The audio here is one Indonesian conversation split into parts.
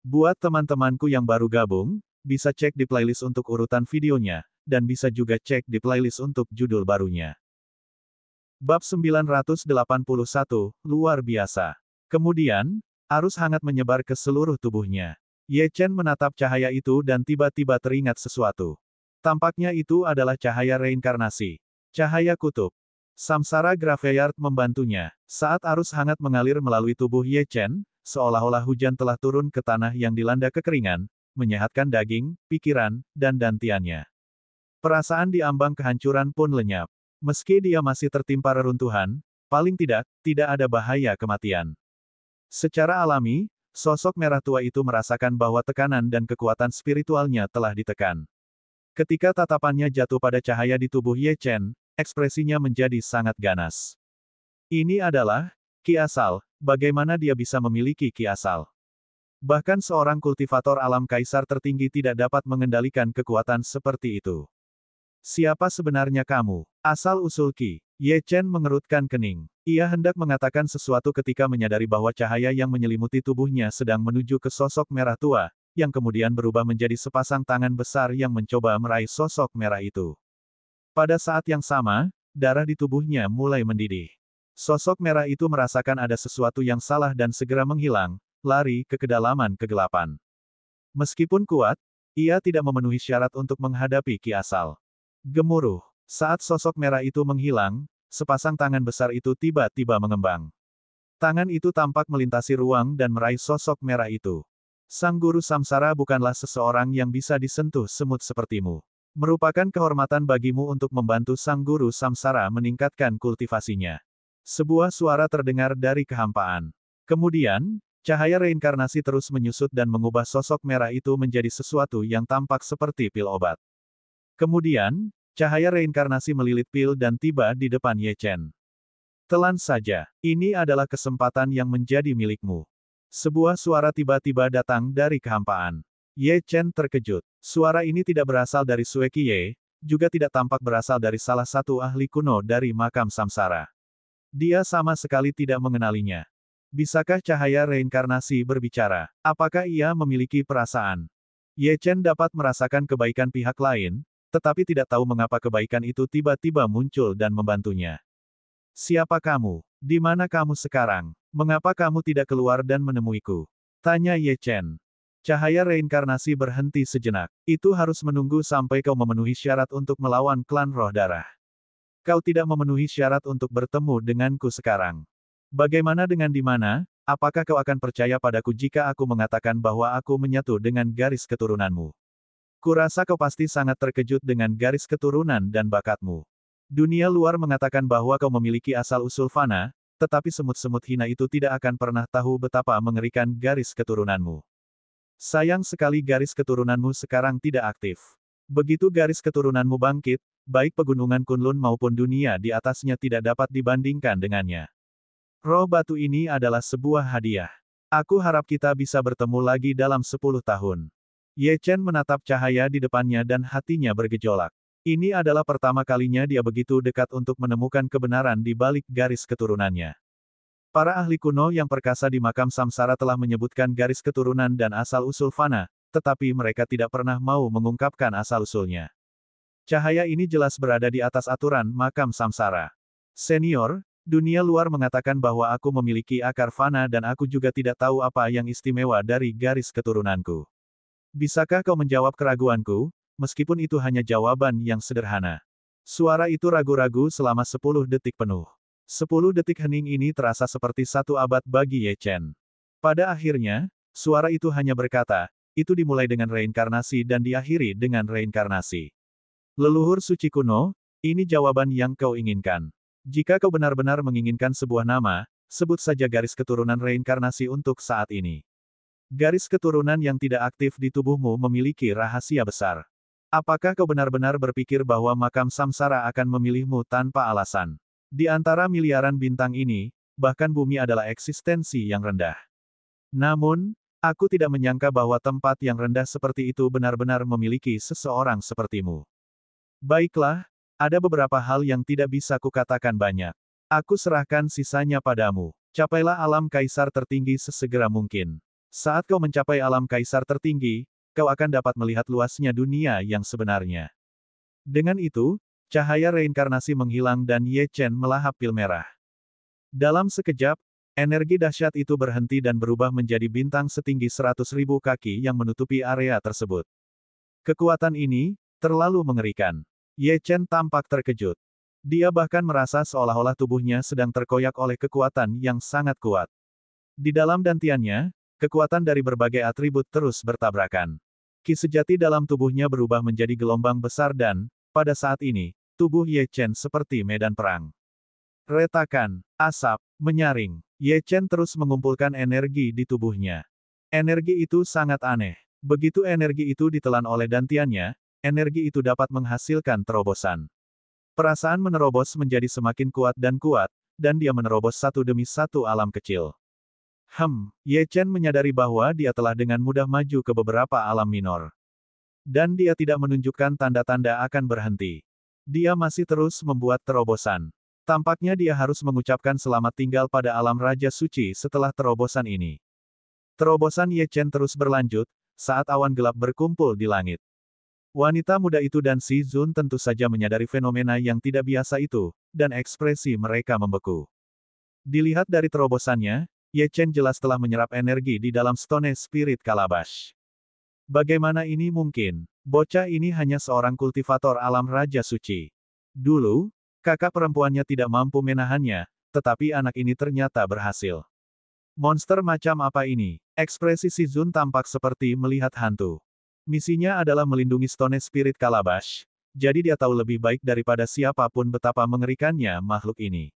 Buat teman-temanku yang baru gabung, bisa cek di playlist untuk urutan videonya, dan bisa juga cek di playlist untuk judul barunya. Bab 981, luar biasa. Kemudian, arus hangat menyebar ke seluruh tubuhnya. Ye Chen menatap cahaya itu dan tiba-tiba teringat sesuatu. Tampaknya itu adalah cahaya reinkarnasi. Cahaya kutub. Samsara Graveyard membantunya. Saat arus hangat mengalir melalui tubuh Ye Chen, seolah-olah hujan telah turun ke tanah yang dilanda kekeringan, menyehatkan daging, pikiran, dan dantiannya. Perasaan di ambang kehancuran pun lenyap. Meski dia masih tertimpa reruntuhan, paling tidak ada bahaya kematian. Secara alami, sosok merah tua itu merasakan bahwa tekanan dan kekuatan spiritualnya telah ditekan. Ketika tatapannya jatuh pada cahaya di tubuh Ye Chen, ekspresinya menjadi sangat ganas. Ini adalah Ki Asal. Bagaimana dia bisa memiliki Ki Asal? Bahkan seorang kultivator alam kaisar tertinggi tidak dapat mengendalikan kekuatan seperti itu. Siapa sebenarnya kamu? Asal-usul Ki. Ye Chen mengerutkan kening. Ia hendak mengatakan sesuatu ketika menyadari bahwa cahaya yang menyelimuti tubuhnya sedang menuju ke sosok merah tua, yang kemudian berubah menjadi sepasang tangan besar yang mencoba meraih sosok merah itu. Pada saat yang sama, darah di tubuhnya mulai mendidih. Sosok merah itu merasakan ada sesuatu yang salah dan segera menghilang, lari ke kedalaman kegelapan. Meskipun kuat, ia tidak memenuhi syarat untuk menghadapi Ki Asal. Gemuruh. Saat sosok merah itu menghilang, sepasang tangan besar itu tiba-tiba mengembang. Tangan itu tampak melintasi ruang dan meraih sosok merah itu. Sang Guru Samsara bukanlah seseorang yang bisa disentuh semut sepertimu. Merupakan kehormatan bagimu untuk membantu Sang Guru Samsara meningkatkan kultivasinya. Sebuah suara terdengar dari kehampaan. Kemudian, cahaya reinkarnasi terus menyusut dan mengubah sosok merah itu menjadi sesuatu yang tampak seperti pil obat. Kemudian, cahaya reinkarnasi melilit pil dan tiba di depan Ye Chen. Telan saja, ini adalah kesempatan yang menjadi milikmu. Sebuah suara tiba-tiba datang dari kehampaan. Ye Chen terkejut. Suara ini tidak berasal dari Sue Qiye, juga tidak tampak berasal dari salah satu ahli kuno dari makam Samsara. Dia sama sekali tidak mengenalinya. Bisakah cahaya reinkarnasi berbicara? Apakah ia memiliki perasaan? Ye Chen dapat merasakan kebaikan pihak lain, tetapi tidak tahu mengapa kebaikan itu tiba-tiba muncul dan membantunya. Siapa kamu? Di mana kamu sekarang? Mengapa kamu tidak keluar dan menemuiku? Tanya Ye Chen. Cahaya reinkarnasi berhenti sejenak. Itu harus menunggu sampai kau memenuhi syarat untuk melawan klan roh darah. Kau tidak memenuhi syarat untuk bertemu denganku sekarang. Bagaimana dengan di mana? Apakah kau akan percaya padaku jika aku mengatakan bahwa aku menyatu dengan garis keturunanmu? Kurasa kau pasti sangat terkejut dengan garis keturunan dan bakatmu. Dunia luar mengatakan bahwa kau memiliki asal-usul fana, tetapi semut-semut hina itu tidak akan pernah tahu betapa mengerikan garis keturunanmu. Sayang sekali garis keturunanmu sekarang tidak aktif. Begitu garis keturunanmu bangkit, baik pegunungan Kunlun maupun dunia di atasnya tidak dapat dibandingkan dengannya. Roh batu ini adalah sebuah hadiah. Aku harap kita bisa bertemu lagi dalam 10 tahun. Ye Chen menatap cahaya di depannya dan hatinya bergejolak. Ini adalah pertama kalinya dia begitu dekat untuk menemukan kebenaran di balik garis keturunannya. Para ahli kuno yang perkasa di makam Samsara telah menyebutkan garis keturunan dan asal-usul fana, tetapi mereka tidak pernah mau mengungkapkan asal-usulnya. Cahaya ini jelas berada di atas aturan makam Samsara. Senior, dunia luar mengatakan bahwa aku memiliki akar fana dan aku juga tidak tahu apa yang istimewa dari garis keturunanku. Bisakah kau menjawab keraguanku, meskipun itu hanya jawaban yang sederhana? Suara itu ragu-ragu selama 10 detik penuh. 10 detik hening ini terasa seperti 1 abad bagi Ye Chen. Pada akhirnya, suara itu hanya berkata, itu dimulai dengan reinkarnasi dan diakhiri dengan reinkarnasi. Leluhur suci kuno, ini jawaban yang kau inginkan. Jika kau benar-benar menginginkan sebuah nama, sebut saja garis keturunan reinkarnasi untuk saat ini. Garis keturunan yang tidak aktif di tubuhmu memiliki rahasia besar. Apakah kau benar-benar berpikir bahwa makam Samsara akan memilihmu tanpa alasan? Di antara miliaran bintang ini, bahkan bumi adalah eksistensi yang rendah. Namun, aku tidak menyangka bahwa tempat yang rendah seperti itu benar-benar memiliki seseorang sepertimu. Baiklah, ada beberapa hal yang tidak bisa kukatakan banyak. Aku serahkan sisanya padamu. Capailah alam kaisar tertinggi sesegera mungkin. Saat kau mencapai alam kaisar tertinggi, kau akan dapat melihat luasnya dunia yang sebenarnya. Dengan itu, cahaya reinkarnasi menghilang dan Ye Chen melahap pil merah. Dalam sekejap, energi dahsyat itu berhenti dan berubah menjadi bintang setinggi 100.000 kaki yang menutupi area tersebut. Kekuatan ini terlalu mengerikan. Ye Chen tampak terkejut. Dia bahkan merasa seolah-olah tubuhnya sedang terkoyak oleh kekuatan yang sangat kuat. Di dalam dantiannya, kekuatan dari berbagai atribut terus bertabrakan. Ki sejati dalam tubuhnya berubah menjadi gelombang besar dan, pada saat ini, tubuh Ye Chen seperti medan perang. Retakan, asap, menyaring. Ye Chen terus mengumpulkan energi di tubuhnya. Energi itu sangat aneh. Begitu energi itu ditelan oleh dantiannya, energi itu dapat menghasilkan terobosan. Perasaan menerobos menjadi semakin kuat, dan dia menerobos satu demi satu alam kecil. Ye Chen menyadari bahwa dia telah dengan mudah maju ke beberapa alam minor. Dan dia tidak menunjukkan tanda-tanda akan berhenti. Dia masih terus membuat terobosan. Tampaknya dia harus mengucapkan selamat tinggal pada alam Raja Suci setelah terobosan ini. Terobosan Ye Chen terus berlanjut, saat awan gelap berkumpul di langit. Wanita muda itu dan Si Zun tentu saja menyadari fenomena yang tidak biasa itu, dan ekspresi mereka membeku. Dilihat dari terobosannya, Ye Chen jelas telah menyerap energi di dalam Stone Spirit Calabash. Bagaimana ini mungkin? Bocah ini hanya seorang kultivator alam Raja Suci. Dulu, kakak perempuannya tidak mampu menahannya, tetapi anak ini ternyata berhasil. Monster macam apa ini? Ekspresi Si Zun tampak seperti melihat hantu. Misinya adalah melindungi Stone Spirit Calabash, jadi dia tahu lebih baik daripada siapapun betapa mengerikannya makhluk ini.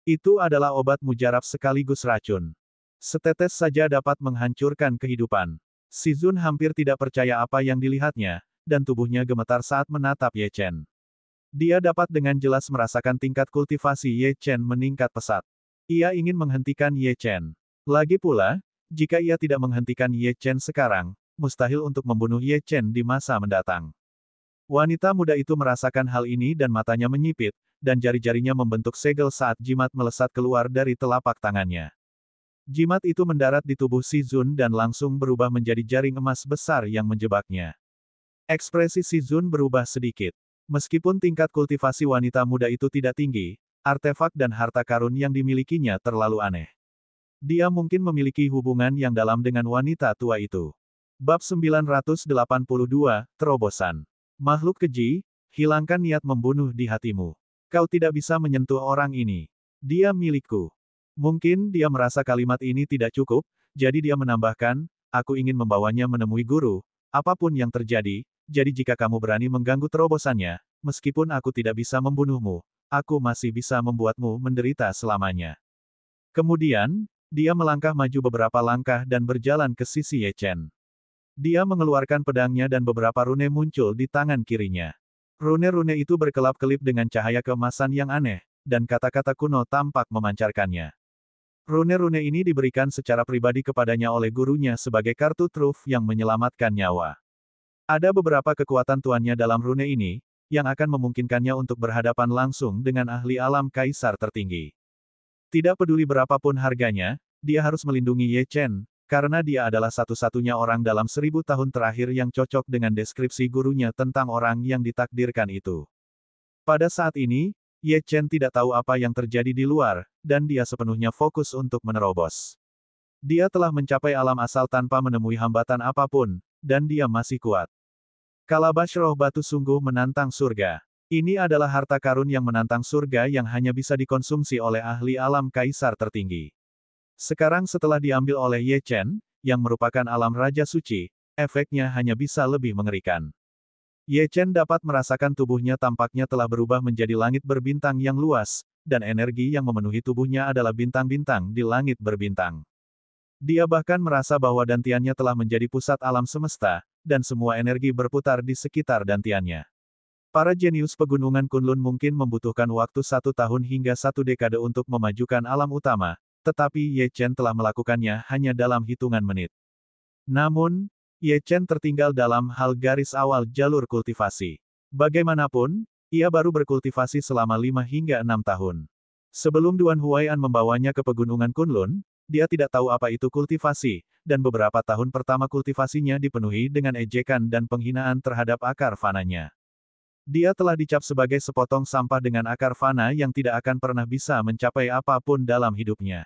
Itu adalah obat mujarab sekaligus racun. Setetes saja dapat menghancurkan kehidupan. Si Zun hampir tidak percaya apa yang dilihatnya, dan tubuhnya gemetar saat menatap Ye Chen. Dia dapat dengan jelas merasakan tingkat kultivasi Ye Chen meningkat pesat. Ia ingin menghentikan Ye Chen. Lagi pula, jika ia tidak menghentikan Ye Chen sekarang, mustahil untuk membunuh Ye Chen di masa mendatang. Wanita muda itu merasakan hal ini dan matanya menyipit, dan jari-jarinya membentuk segel saat jimat melesat keluar dari telapak tangannya. Jimat itu mendarat di tubuh Si Zun dan langsung berubah menjadi jaring emas besar yang menjebaknya. Ekspresi Si Zun berubah sedikit. Meskipun tingkat kultivasi wanita muda itu tidak tinggi, artefak dan harta karun yang dimilikinya terlalu aneh. Dia mungkin memiliki hubungan yang dalam dengan wanita tua itu. Bab 982, Terobosan. Makhluk keji, hilangkan niat membunuh di hatimu. Kau tidak bisa menyentuh orang ini. Dia milikku. Mungkin dia merasa kalimat ini tidak cukup, jadi dia menambahkan, aku ingin membawanya menemui guru, apapun yang terjadi, jadi jika kamu berani mengganggu terobosannya, meskipun aku tidak bisa membunuhmu, aku masih bisa membuatmu menderita selamanya. Kemudian, dia melangkah maju beberapa langkah dan berjalan ke sisi Ye Chen. Dia mengeluarkan pedangnya dan beberapa rune muncul di tangan kirinya. Rune-rune itu berkelap-kelip dengan cahaya keemasan yang aneh, dan kata-kata kuno tampak memancarkannya. Rune-rune ini diberikan secara pribadi kepadanya oleh gurunya sebagai kartu truf yang menyelamatkan nyawa. Ada beberapa kekuatan tuannya dalam rune ini, yang akan memungkinkannya untuk berhadapan langsung dengan ahli alam kaisar tertinggi. Tidak peduli berapapun harganya, dia harus melindungi Ye Chen, karena dia adalah satu-satunya orang dalam 1000 tahun terakhir yang cocok dengan deskripsi gurunya tentang orang yang ditakdirkan itu. Pada saat ini, Ye Chen tidak tahu apa yang terjadi di luar, dan dia sepenuhnya fokus untuk menerobos. Dia telah mencapai alam asal tanpa menemui hambatan apapun, dan dia masih kuat. Calabash roh batu sungguh menantang surga. Ini adalah harta karun yang menantang surga yang hanya bisa dikonsumsi oleh ahli alam kaisar tertinggi. Sekarang setelah diambil oleh Ye Chen, yang merupakan alam Raja Suci, efeknya hanya bisa lebih mengerikan. Ye Chen dapat merasakan tubuhnya tampaknya telah berubah menjadi langit berbintang yang luas, dan energi yang memenuhi tubuhnya adalah bintang-bintang di langit berbintang. Dia bahkan merasa bahwa dantiannya telah menjadi pusat alam semesta, dan semua energi berputar di sekitar dantiannya. Para jenius pegunungan Kunlun mungkin membutuhkan waktu 1 tahun hingga 1 dekade untuk memajukan alam utama, tetapi Ye Chen telah melakukannya hanya dalam hitungan menit. Namun, Ye Chen tertinggal dalam hal garis awal jalur kultivasi. Bagaimanapun, ia baru berkultivasi selama 5 hingga 6 tahun. Sebelum Duan Huai'an membawanya ke pegunungan Kunlun, dia tidak tahu apa itu kultivasi, dan beberapa tahun pertama kultivasinya dipenuhi dengan ejekan dan penghinaan terhadap akar fananya. Dia telah dicap sebagai sepotong sampah dengan akar fana yang tidak akan pernah bisa mencapai apapun dalam hidupnya.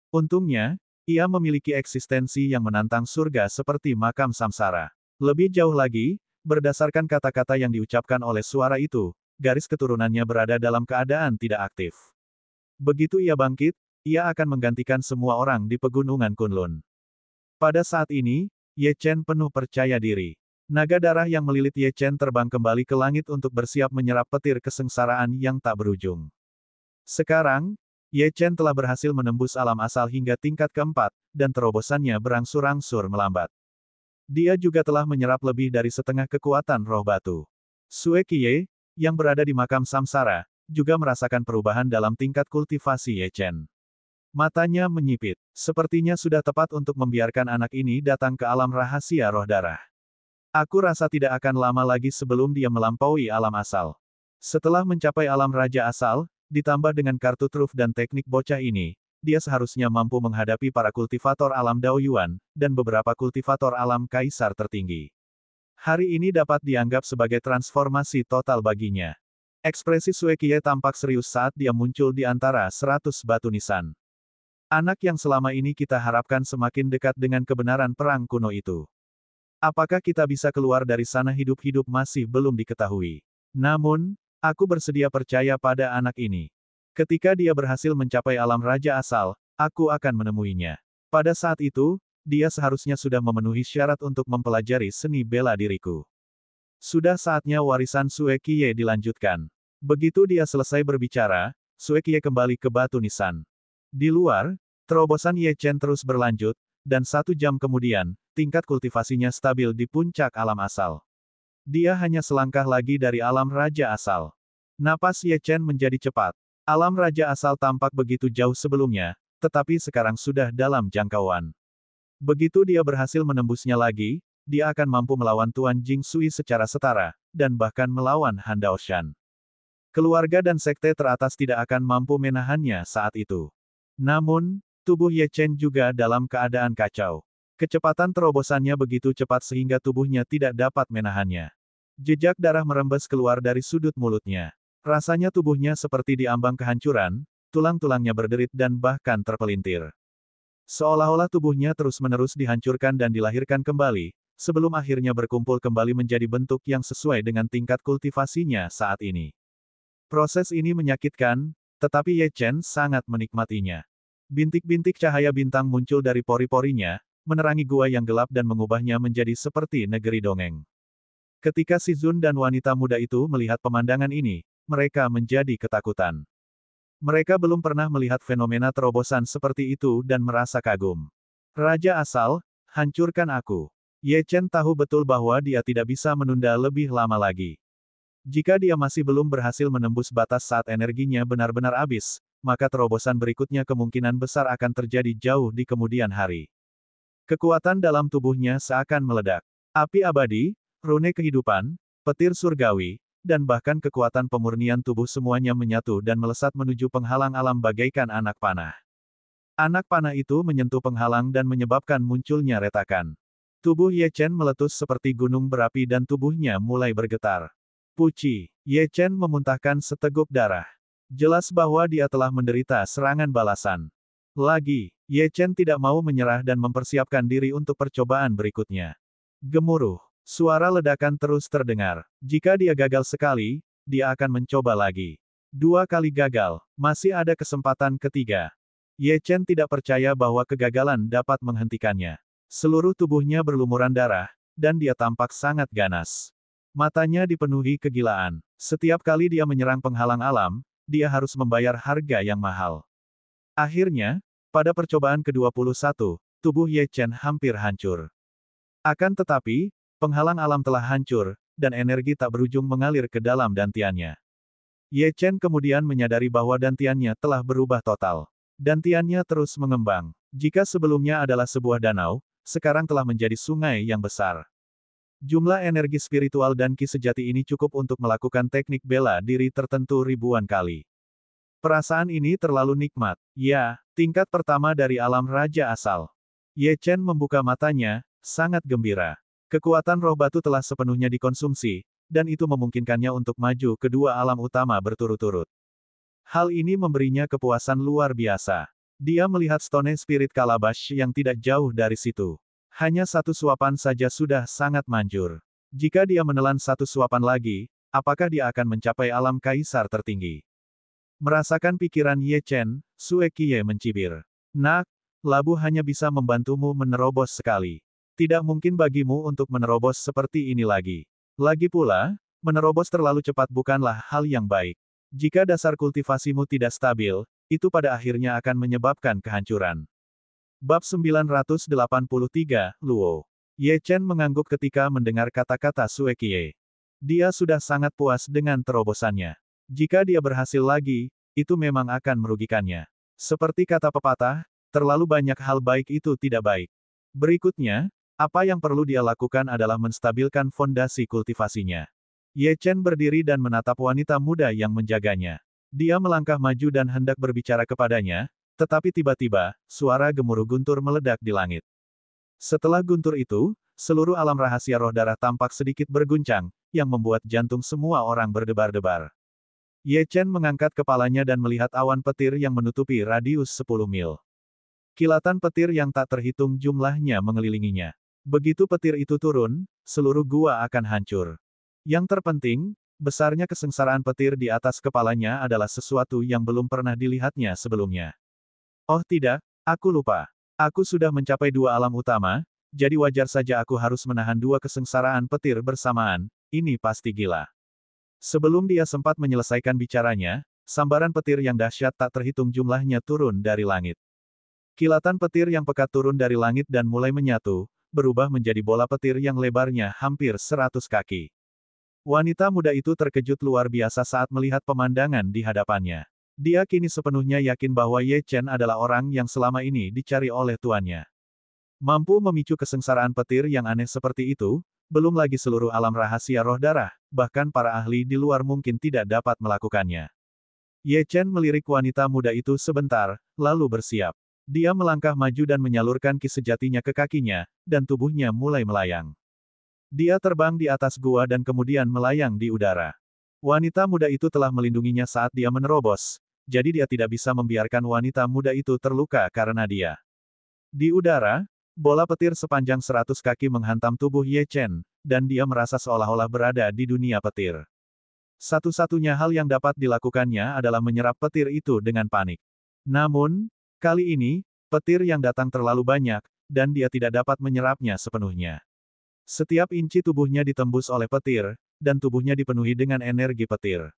Untungnya, ia memiliki eksistensi yang menantang surga seperti makam samsara. Lebih jauh lagi, berdasarkan kata-kata yang diucapkan oleh suara itu, garis keturunannya berada dalam keadaan tidak aktif. Begitu ia bangkit, ia akan menggantikan semua orang di pegunungan Kunlun. Pada saat ini, Ye Chen penuh percaya diri. Naga darah yang melilit Ye Chen terbang kembali ke langit untuk bersiap menyerap petir kesengsaraan yang tak berujung. Sekarang, Ye Chen telah berhasil menembus alam asal hingga tingkat keempat, dan terobosannya berangsur-angsur melambat. Dia juga telah menyerap lebih dari setengah kekuatan roh batu. Sue Qiye, yang berada di makam samsara, juga merasakan perubahan dalam tingkat kultivasi Ye Chen. Matanya menyipit. Sepertinya sudah tepat untuk membiarkan anak ini datang ke alam rahasia roh darah. Aku rasa tidak akan lama lagi sebelum dia melampaui alam asal. Setelah mencapai alam raja asal, ditambah dengan kartu truf dan teknik bocah ini, dia seharusnya mampu menghadapi para kultivator alam Daoyuan, dan beberapa kultivator alam kaisar tertinggi. Hari ini dapat dianggap sebagai transformasi total baginya. Ekspresi Sue Qiye tampak serius saat dia muncul di antara 100 batu nisan. Anak yang selama ini kita harapkan semakin dekat dengan kebenaran perang kuno itu. Apakah kita bisa keluar dari sana hidup-hidup masih belum diketahui. Namun, aku bersedia percaya pada anak ini. Ketika dia berhasil mencapai alam raja asal, aku akan menemuinya. Pada saat itu, dia seharusnya sudah memenuhi syarat untuk mempelajari seni bela diriku. Sudah saatnya warisan Sue Qiye dilanjutkan. Begitu dia selesai berbicara, Sue Qiye kembali ke batu nisan. Di luar, terobosan Ye Chen terus berlanjut, dan 1 jam kemudian, tingkat kultivasinya stabil di puncak alam asal. Dia hanya selangkah lagi dari alam raja asal. Napas Ye Chen menjadi cepat. Alam raja asal tampak begitu jauh sebelumnya, tetapi sekarang sudah dalam jangkauan. Begitu dia berhasil menembusnya lagi, dia akan mampu melawan Tuan Jing Sui secara setara, dan bahkan melawan Han Daoshan. Keluarga dan sekte teratas tidak akan mampu menahannya saat itu. Namun, tubuh Ye Chen juga dalam keadaan kacau. Kecepatan terobosannya begitu cepat sehingga tubuhnya tidak dapat menahannya. Jejak darah merembes keluar dari sudut mulutnya. Rasanya tubuhnya seperti diambang kehancuran, tulang-tulangnya berderit dan bahkan terpelintir. Seolah-olah tubuhnya terus-menerus dihancurkan dan dilahirkan kembali, sebelum akhirnya berkumpul kembali menjadi bentuk yang sesuai dengan tingkat kultivasinya saat ini. Proses ini menyakitkan, tetapi Ye Chen sangat menikmatinya. Bintik-bintik cahaya bintang muncul dari pori-porinya, menerangi gua yang gelap dan mengubahnya menjadi seperti negeri dongeng. Ketika si Zun dan wanita muda itu melihat pemandangan ini, mereka menjadi ketakutan. Mereka belum pernah melihat fenomena terobosan seperti itu dan merasa kagum. Raja asal, hancurkan aku. Ye Chen tahu betul bahwa dia tidak bisa menunda lebih lama lagi. Jika dia masih belum berhasil menembus batas saat energinya benar-benar habis, maka terobosan berikutnya kemungkinan besar akan terjadi jauh di kemudian hari. Kekuatan dalam tubuhnya seakan meledak. Api abadi, rune kehidupan, petir surgawi, dan bahkan kekuatan pemurnian tubuh semuanya menyatu dan melesat menuju penghalang alam bagaikan anak panah. Anak panah itu menyentuh penghalang dan menyebabkan munculnya retakan. Tubuh Ye Chen meletus seperti gunung berapi dan tubuhnya mulai bergetar. Puci, Ye Chen memuntahkan seteguk darah. Jelas bahwa dia telah menderita serangan balasan. Lagi, Ye Chen tidak mau menyerah dan mempersiapkan diri untuk percobaan berikutnya. Gemuruh, suara ledakan terus terdengar. Jika dia gagal sekali, dia akan mencoba lagi. 2 kali gagal, masih ada kesempatan ketiga. Ye Chen tidak percaya bahwa kegagalan dapat menghentikannya. Seluruh tubuhnya berlumuran darah, dan dia tampak sangat ganas. Matanya dipenuhi kegilaan. Setiap kali dia menyerang penghalang alam, dia harus membayar harga yang mahal. Akhirnya, pada percobaan ke-21, tubuh Ye Chen hampir hancur. Akan tetapi, penghalang alam telah hancur, dan energi tak berujung mengalir ke dalam dantiannya. Ye Chen kemudian menyadari bahwa dantiannya telah berubah total. Dantiannya terus mengembang. Jika sebelumnya adalah sebuah danau, sekarang telah menjadi sungai yang besar. Jumlah energi spiritual dan ki sejati ini cukup untuk melakukan teknik bela diri tertentu ribuan kali. Perasaan ini terlalu nikmat. Ya, Tingkat pertama dari alam raja asal. Ye Chen membuka matanya, sangat gembira. Kekuatan roh batu telah sepenuhnya dikonsumsi, dan itu memungkinkannya untuk maju ke dua alam utama berturut-turut. Hal ini memberinya kepuasan luar biasa. Dia melihat Stone Spirit Calabash yang tidak jauh dari situ. Hanya satu suapan saja sudah sangat manjur. Jika dia menelan satu suapan lagi, apakah dia akan mencapai alam kaisar tertinggi? Merasakan pikiran Ye Chen, Sue Qiye mencibir. Nak, labu hanya bisa membantumu menerobos sekali. Tidak mungkin bagimu untuk menerobos seperti ini lagi. Lagi pula, menerobos terlalu cepat bukanlah hal yang baik. Jika dasar kultivasimu tidak stabil, itu pada akhirnya akan menyebabkan kehancuran. Bab 983, Luo. Ye Chen mengangguk ketika mendengar kata-kata Sue Qiye. Dia sudah sangat puas dengan terobosannya. Jika dia berhasil lagi, itu memang akan merugikannya. Seperti kata pepatah, terlalu banyak hal baik itu tidak baik. Berikutnya, apa yang perlu dia lakukan adalah menstabilkan fondasi kultivasinya. Ye Chen berdiri dan menatap wanita muda yang menjaganya. Dia melangkah maju dan hendak berbicara kepadanya, tetapi tiba-tiba, suara gemuruh guntur meledak di langit. Setelah guntur itu, seluruh alam rahasia roh darah tampak sedikit berguncang, yang membuat jantung semua orang berdebar-debar. Ye Chen mengangkat kepalanya dan melihat awan petir yang menutupi radius 10 mil. Kilatan petir yang tak terhitung jumlahnya mengelilinginya. Begitu petir itu turun, seluruh gua akan hancur. Yang terpenting, besarnya kesengsaraan petir di atas kepalanya adalah sesuatu yang belum pernah dilihatnya sebelumnya. Oh tidak, aku lupa. Aku sudah mencapai dua alam utama, jadi wajar saja aku harus menahan dua kesengsaraan petir bersamaan, ini pasti gila. Sebelum dia sempat menyelesaikan bicaranya, sambaran petir yang dahsyat tak terhitung jumlahnya turun dari langit. Kilatan petir yang pekat turun dari langit dan mulai menyatu, berubah menjadi bola petir yang lebarnya hampir 100 kaki. Wanita muda itu terkejut luar biasa saat melihat pemandangan di hadapannya. Dia kini sepenuhnya yakin bahwa Ye Chen adalah orang yang selama ini dicari oleh tuannya. Mampu memicu kesengsaraan petir yang aneh seperti itu, belum lagi seluruh alam rahasia roh darah, bahkan para ahli di luar mungkin tidak dapat melakukannya. Ye Chen melirik wanita muda itu sebentar, lalu bersiap. Dia melangkah maju dan menyalurkan ki sejatinya ke kakinya, dan tubuhnya mulai melayang. Dia terbang di atas gua dan kemudian melayang di udara. Wanita muda itu telah melindunginya saat dia menerobos, jadi dia tidak bisa membiarkan wanita muda itu terluka karena dia. Di udara, bola petir sepanjang 100 kaki menghantam tubuh Ye Chen, dan dia merasa seolah-olah berada di dunia petir. Satu-satunya hal yang dapat dilakukannya adalah menyerap petir itu dengan panik. Namun, kali ini, petir yang datang terlalu banyak, dan dia tidak dapat menyerapnya sepenuhnya. Setiap inci tubuhnya ditembus oleh petir, dan tubuhnya dipenuhi dengan energi petir.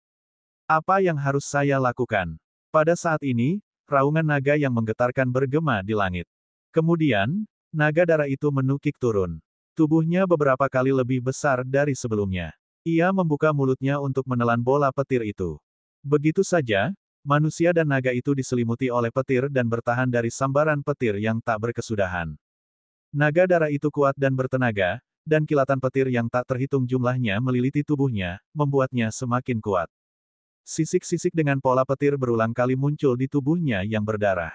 Apa yang harus saya lakukan? Pada saat ini, raungan naga yang menggetarkan bergema di langit. Kemudian, naga darah itu menukik turun. Tubuhnya beberapa kali lebih besar dari sebelumnya. Ia membuka mulutnya untuk menelan bola petir itu. Begitu saja, manusia dan naga itu diselimuti oleh petir dan bertahan dari sambaran petir yang tak berkesudahan. Naga darah itu kuat dan bertenaga, dan kilatan petir yang tak terhitung jumlahnya meliliti tubuhnya, membuatnya semakin kuat. Sisik-sisik dengan pola petir berulang kali muncul di tubuhnya yang berdarah.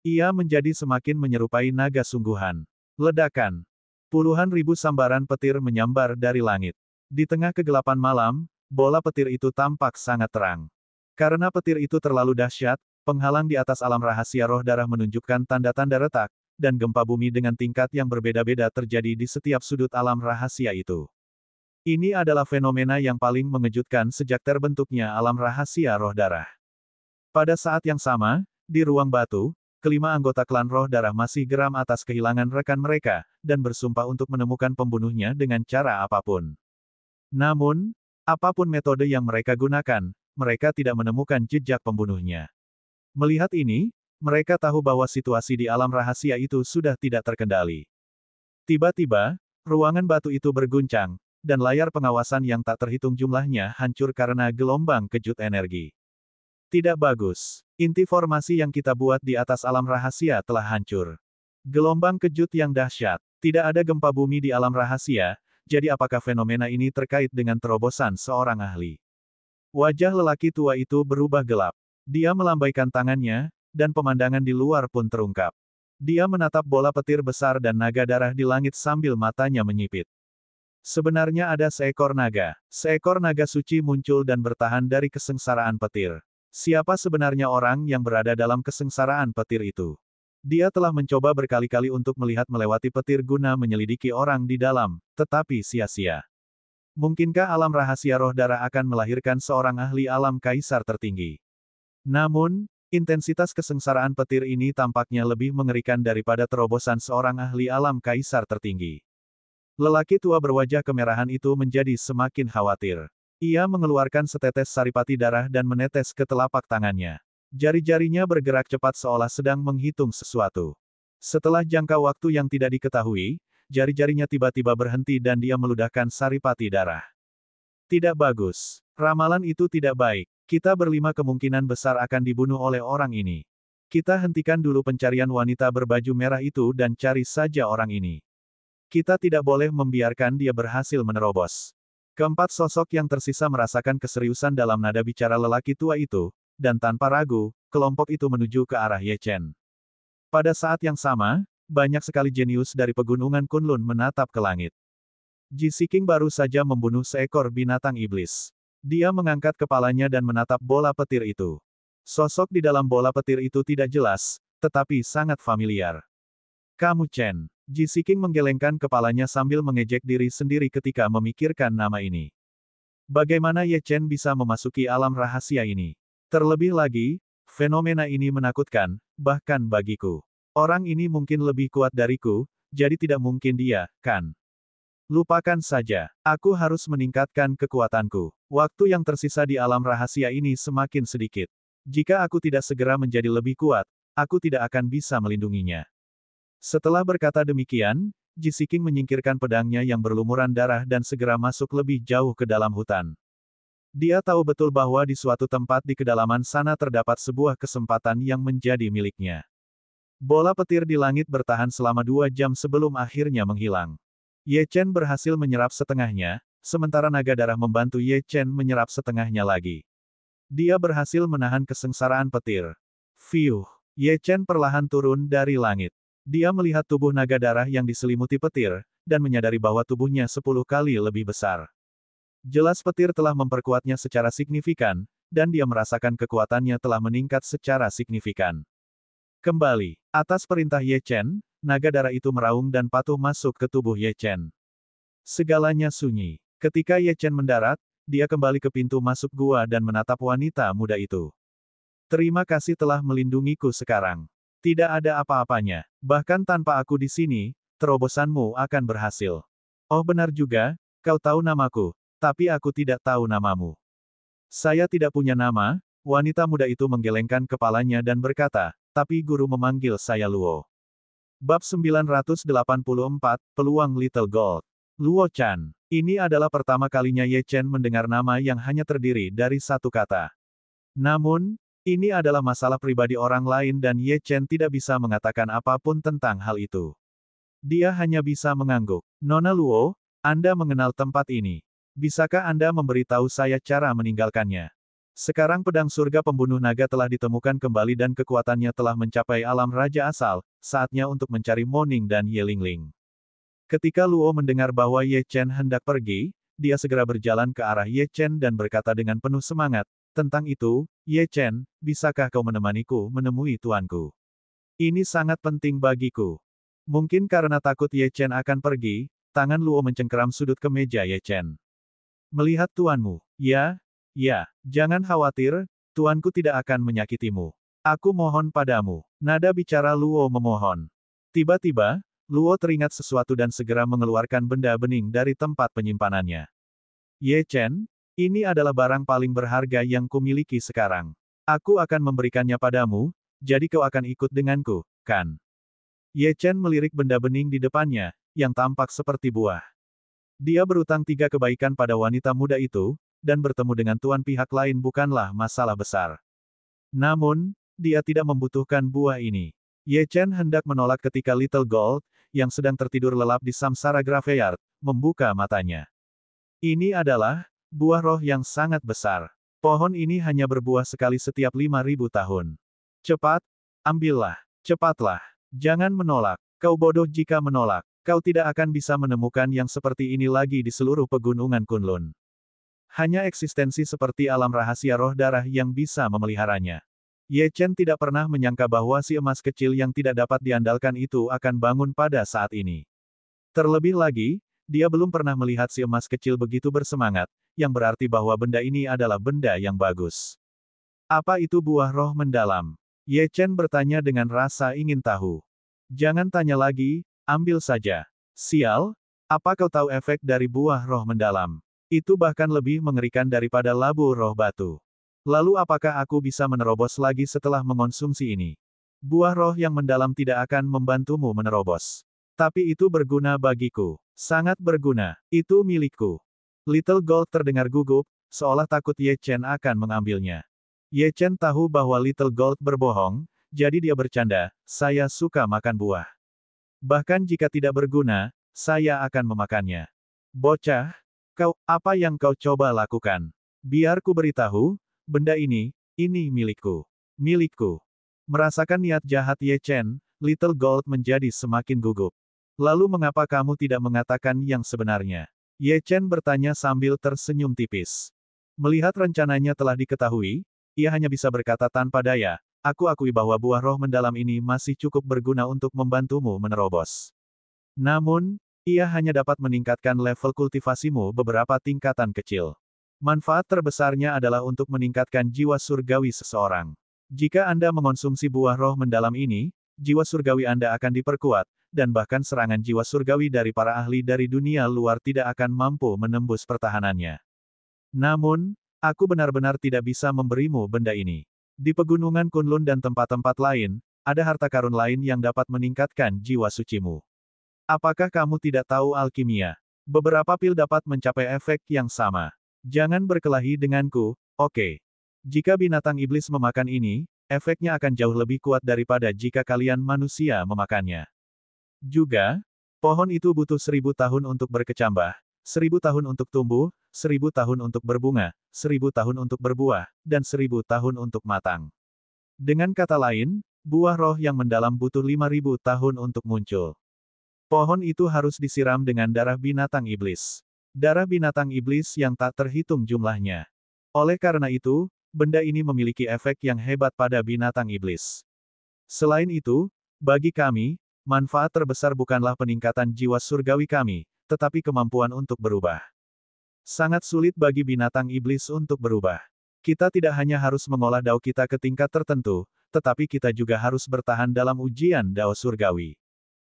Ia menjadi semakin menyerupai naga sungguhan. Ledakan. Puluhan ribu sambaran petir menyambar dari langit. Di tengah kegelapan malam, bola petir itu tampak sangat terang. Karena petir itu terlalu dahsyat, penghalang di atas alam rahasia roh darah menunjukkan tanda-tanda retak, dan gempa bumi dengan tingkat yang berbeda-beda terjadi di setiap sudut alam rahasia itu. Ini adalah fenomena yang paling mengejutkan sejak terbentuknya alam rahasia roh darah. Pada saat yang sama, di ruang batu, kelima anggota klan roh darah masih geram atas kehilangan rekan mereka, dan bersumpah untuk menemukan pembunuhnya dengan cara apapun. Namun, apapun metode yang mereka gunakan, mereka tidak menemukan jejak pembunuhnya. Melihat ini, mereka tahu bahwa situasi di alam rahasia itu sudah tidak terkendali. Tiba-tiba, ruangan batu itu berguncang, dan layar pengawasan yang tak terhitung jumlahnya hancur karena gelombang kejut energi. Tidak bagus. Inti formasi yang kita buat di atas alam rahasia telah hancur. Gelombang kejut yang dahsyat. Tidak ada gempa bumi di alam rahasia, jadi apakah fenomena ini terkait dengan terobosan seorang ahli? Wajah lelaki tua itu berubah gelap. Dia melambaikan tangannya, dan pemandangan di luar pun terungkap. Dia menatap bola petir besar dan naga darah di langit sambil matanya menyipit. Sebenarnya ada seekor naga. Seekor naga suci muncul dan bertahan dari kesengsaraan petir. Siapa sebenarnya orang yang berada dalam kesengsaraan petir itu? Dia telah mencoba berkali-kali untuk melihat melewati petir guna menyelidiki orang di dalam, tetapi sia-sia. Mungkinkah alam rahasia roh darah akan melahirkan seorang ahli alam kaisar tertinggi? Namun, intensitas kesengsaraan petir ini tampaknya lebih mengerikan daripada terobosan seorang ahli alam kaisar tertinggi. Lelaki tua berwajah kemerahan itu menjadi semakin khawatir. Ia mengeluarkan setetes saripati darah dan menetes ke telapak tangannya. Jari-jarinya bergerak cepat seolah sedang menghitung sesuatu. Setelah jangka waktu yang tidak diketahui, jari-jarinya tiba-tiba berhenti dan dia meludahkan saripati darah. Tidak bagus. Ramalan itu tidak baik. Kita berlima kemungkinan besar akan dibunuh oleh orang ini. Kita hentikan dulu pencarian wanita berbaju merah itu dan cari saja orang ini. Kita tidak boleh membiarkan dia berhasil menerobos. Keempat sosok yang tersisa merasakan keseriusan dalam nada bicara lelaki tua itu, dan tanpa ragu, kelompok itu menuju ke arah Ye Chen. Pada saat yang sama, banyak sekali jenius dari pegunungan Kunlun menatap ke langit. Ji Siking baru saja membunuh seekor binatang iblis. Dia mengangkat kepalanya dan menatap bola petir itu. Sosok di dalam bola petir itu tidak jelas, tetapi sangat familiar. Kamu Chen. Ji Siking menggelengkan kepalanya sambil mengejek diri sendiri ketika memikirkan nama ini. Bagaimana Ye Chen bisa memasuki alam rahasia ini? Terlebih lagi, fenomena ini menakutkan, bahkan bagiku. Orang ini mungkin lebih kuat dariku, jadi tidak mungkin dia, kan? Lupakan saja. Aku harus meningkatkan kekuatanku. Waktu yang tersisa di alam rahasia ini semakin sedikit. Jika aku tidak segera menjadi lebih kuat, aku tidak akan bisa melindunginya. Setelah berkata demikian, Ji Siking menyingkirkan pedangnya yang berlumuran darah dan segera masuk lebih jauh ke dalam hutan. Dia tahu betul bahwa di suatu tempat di kedalaman sana terdapat sebuah kesempatan yang menjadi miliknya. Bola petir di langit bertahan selama 2 jam sebelum akhirnya menghilang. Ye Chen berhasil menyerap setengahnya, sementara naga darah membantu Ye Chen menyerap setengahnya lagi. Dia berhasil menahan kesengsaraan petir. Fiuh! Ye Chen perlahan turun dari langit. Dia melihat tubuh naga darah yang diselimuti petir, dan menyadari bahwa tubuhnya 10 kali lebih besar. Jelas petir telah memperkuatnya secara signifikan, dan dia merasakan kekuatannya telah meningkat secara signifikan. Kembali, atas perintah Ye Chen, naga darah itu meraung dan patuh masuk ke tubuh Ye Chen. Segalanya sunyi. Ketika Ye Chen mendarat, dia kembali ke pintu masuk gua dan menatap wanita muda itu. Terima kasih telah melindungiku sekarang. Tidak ada apa-apanya. Bahkan tanpa aku di sini, terobosanmu akan berhasil. Oh benar juga, kau tahu namaku, tapi aku tidak tahu namamu. Saya tidak punya nama, wanita muda itu menggelengkan kepalanya dan berkata, tapi guru memanggil saya Luo. Bab 984, Peluang Little Gold. Luo Chan. Ini adalah pertama kalinya Ye Chen mendengar nama yang hanya terdiri dari satu kata. Namun, ini adalah masalah pribadi orang lain dan Ye Chen tidak bisa mengatakan apapun tentang hal itu. Dia hanya bisa mengangguk. Nona Luo, Anda mengenal tempat ini. Bisakah Anda memberitahu saya cara meninggalkannya? Sekarang pedang surga pembunuh naga telah ditemukan kembali dan kekuatannya telah mencapai alam raja asal, saatnya untuk mencari Moning dan Ye Lingling. Ketika Luo mendengar bahwa Ye Chen hendak pergi, dia segera berjalan ke arah Ye Chen dan berkata dengan penuh semangat, tentang itu, Ye Chen, bisakah kau menemaniku menemui tuanku? Ini sangat penting bagiku. Mungkin karena takut Ye Chen akan pergi, tangan Luo mencengkeram sudut kemeja Ye Chen. Melihat tuanmu, ya, jangan khawatir, tuanku tidak akan menyakitimu. Aku mohon padamu. Nada bicara Luo memohon. Tiba-tiba, Luo teringat sesuatu dan segera mengeluarkan benda bening dari tempat penyimpanannya. Ye Chen, ini adalah barang paling berharga yang kumiliki sekarang. Aku akan memberikannya padamu, jadi kau akan ikut denganku, kan? Ye Chen melirik benda bening di depannya, yang tampak seperti buah. Dia berutang 3 kebaikan pada wanita muda itu, dan bertemu dengan tuan pihak lain bukanlah masalah besar. Namun, dia tidak membutuhkan buah ini. Ye Chen hendak menolak ketika Little Gold, yang sedang tertidur lelap di Samsara Graveyard, membuka matanya. Ini adalah buah roh yang sangat besar. Pohon ini hanya berbuah sekali setiap 5.000 tahun. Cepat, Ambillah. Cepatlah. Jangan menolak. Kau bodoh jika menolak. Kau tidak akan bisa menemukan yang seperti ini lagi di seluruh pegunungan Kunlun. Hanya eksistensi seperti alam rahasia roh darah yang bisa memeliharanya. Ye Chen tidak pernah menyangka bahwa si emas kecil yang tidak dapat diandalkan itu akan bangun pada saat ini. Terlebih lagi, dia belum pernah melihat si emas kecil begitu bersemangat, yang berarti bahwa benda ini adalah benda yang bagus. Apa itu buah roh mendalam? Ye Chen bertanya dengan rasa ingin tahu. Jangan tanya lagi, ambil saja. Sial, apa kau tahu efek dari buah roh mendalam? Itu bahkan lebih mengerikan daripada labu roh batu. Lalu apakah aku bisa menerobos lagi setelah mengonsumsi ini? Buah roh yang mendalam tidak akan membantumu menerobos. Tapi itu berguna bagiku. Sangat berguna. Itu milikku. Little Gold terdengar gugup, seolah takut Ye Chen akan mengambilnya. Ye Chen tahu bahwa Little Gold berbohong, jadi dia bercanda, saya suka makan buah. Bahkan jika tidak berguna, saya akan memakannya. Bocah, apa yang kau coba lakukan? Biar ku beritahu, benda ini milikku. Milikku. Merasakan niat jahat Ye Chen, Little Gold menjadi semakin gugup. Lalu mengapa kamu tidak mengatakan yang sebenarnya? Ye Chen bertanya sambil tersenyum tipis. Melihat rencananya telah diketahui, ia hanya bisa berkata tanpa daya, aku akui bahwa buah roh mendalam ini masih cukup berguna untuk membantumu menerobos. Namun, ia hanya dapat meningkatkan level kultivasimu beberapa tingkatan kecil. Manfaat terbesarnya adalah untuk meningkatkan jiwa surgawi seseorang. Jika Anda mengonsumsi buah roh mendalam ini, jiwa surgawi Anda akan diperkuat, dan bahkan serangan jiwa surgawi dari para ahli dari dunia luar tidak akan mampu menembus pertahanannya. Namun, aku benar-benar tidak bisa memberimu benda ini. Di pegunungan Kunlun dan tempat-tempat lain, ada harta karun lain yang dapat meningkatkan jiwa sucimu. Apakah kamu tidak tahu alkimia? Beberapa pil dapat mencapai efek yang sama. Jangan berkelahi denganku, oke? Jika binatang iblis memakan ini, efeknya akan jauh lebih kuat daripada jika kalian manusia memakannya. Juga, pohon itu butuh 1000 tahun untuk berkecambah, 1000 tahun untuk tumbuh, 1000 tahun untuk berbunga, 1000 tahun untuk berbuah, dan 1000 tahun untuk matang. Dengan kata lain, buah roh yang mendalam butuh 5000 tahun untuk muncul. Pohon itu harus disiram dengan darah binatang iblis. Darah binatang iblis yang tak terhitung jumlahnya. Oleh karena itu, benda ini memiliki efek yang hebat pada binatang iblis. Selain itu, bagi kami, manfaat terbesar bukanlah peningkatan jiwa surgawi kami, tetapi kemampuan untuk berubah. Sangat sulit bagi binatang iblis untuk berubah. Kita tidak hanya harus mengolah dao kita ke tingkat tertentu, tetapi kita juga harus bertahan dalam ujian dao surgawi.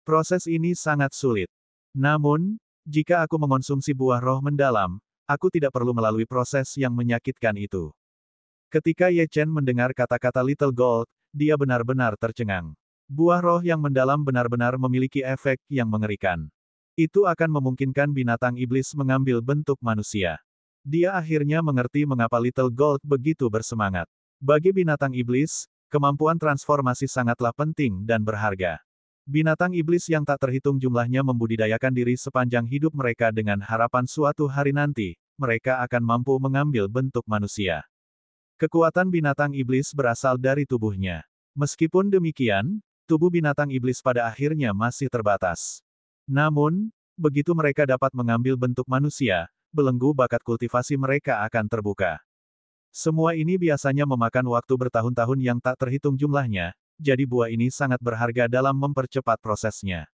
Proses ini sangat sulit. Namun, jika aku mengonsumsi buah roh mendalam, aku tidak perlu melalui proses yang menyakitkan itu. Ketika Ye Chen mendengar kata-kata Little Gold, dia benar-benar tercengang. Buah roh yang mendalam benar-benar memiliki efek yang mengerikan. Itu akan memungkinkan binatang iblis mengambil bentuk manusia. Dia akhirnya mengerti mengapa Little Gold begitu bersemangat. Bagi binatang iblis, kemampuan transformasi sangatlah penting dan berharga. Binatang iblis yang tak terhitung jumlahnya membudidayakan diri sepanjang hidup mereka dengan harapan suatu hari nanti, mereka akan mampu mengambil bentuk manusia. Kekuatan binatang iblis berasal dari tubuhnya. Meskipun demikian, tubuh binatang iblis pada akhirnya masih terbatas. Namun, begitu mereka dapat mengambil bentuk manusia, belenggu bakat kultivasi mereka akan terbuka. Semua ini biasanya memakan waktu bertahun-tahun yang tak terhitung jumlahnya, jadi buah ini sangat berharga dalam mempercepat prosesnya.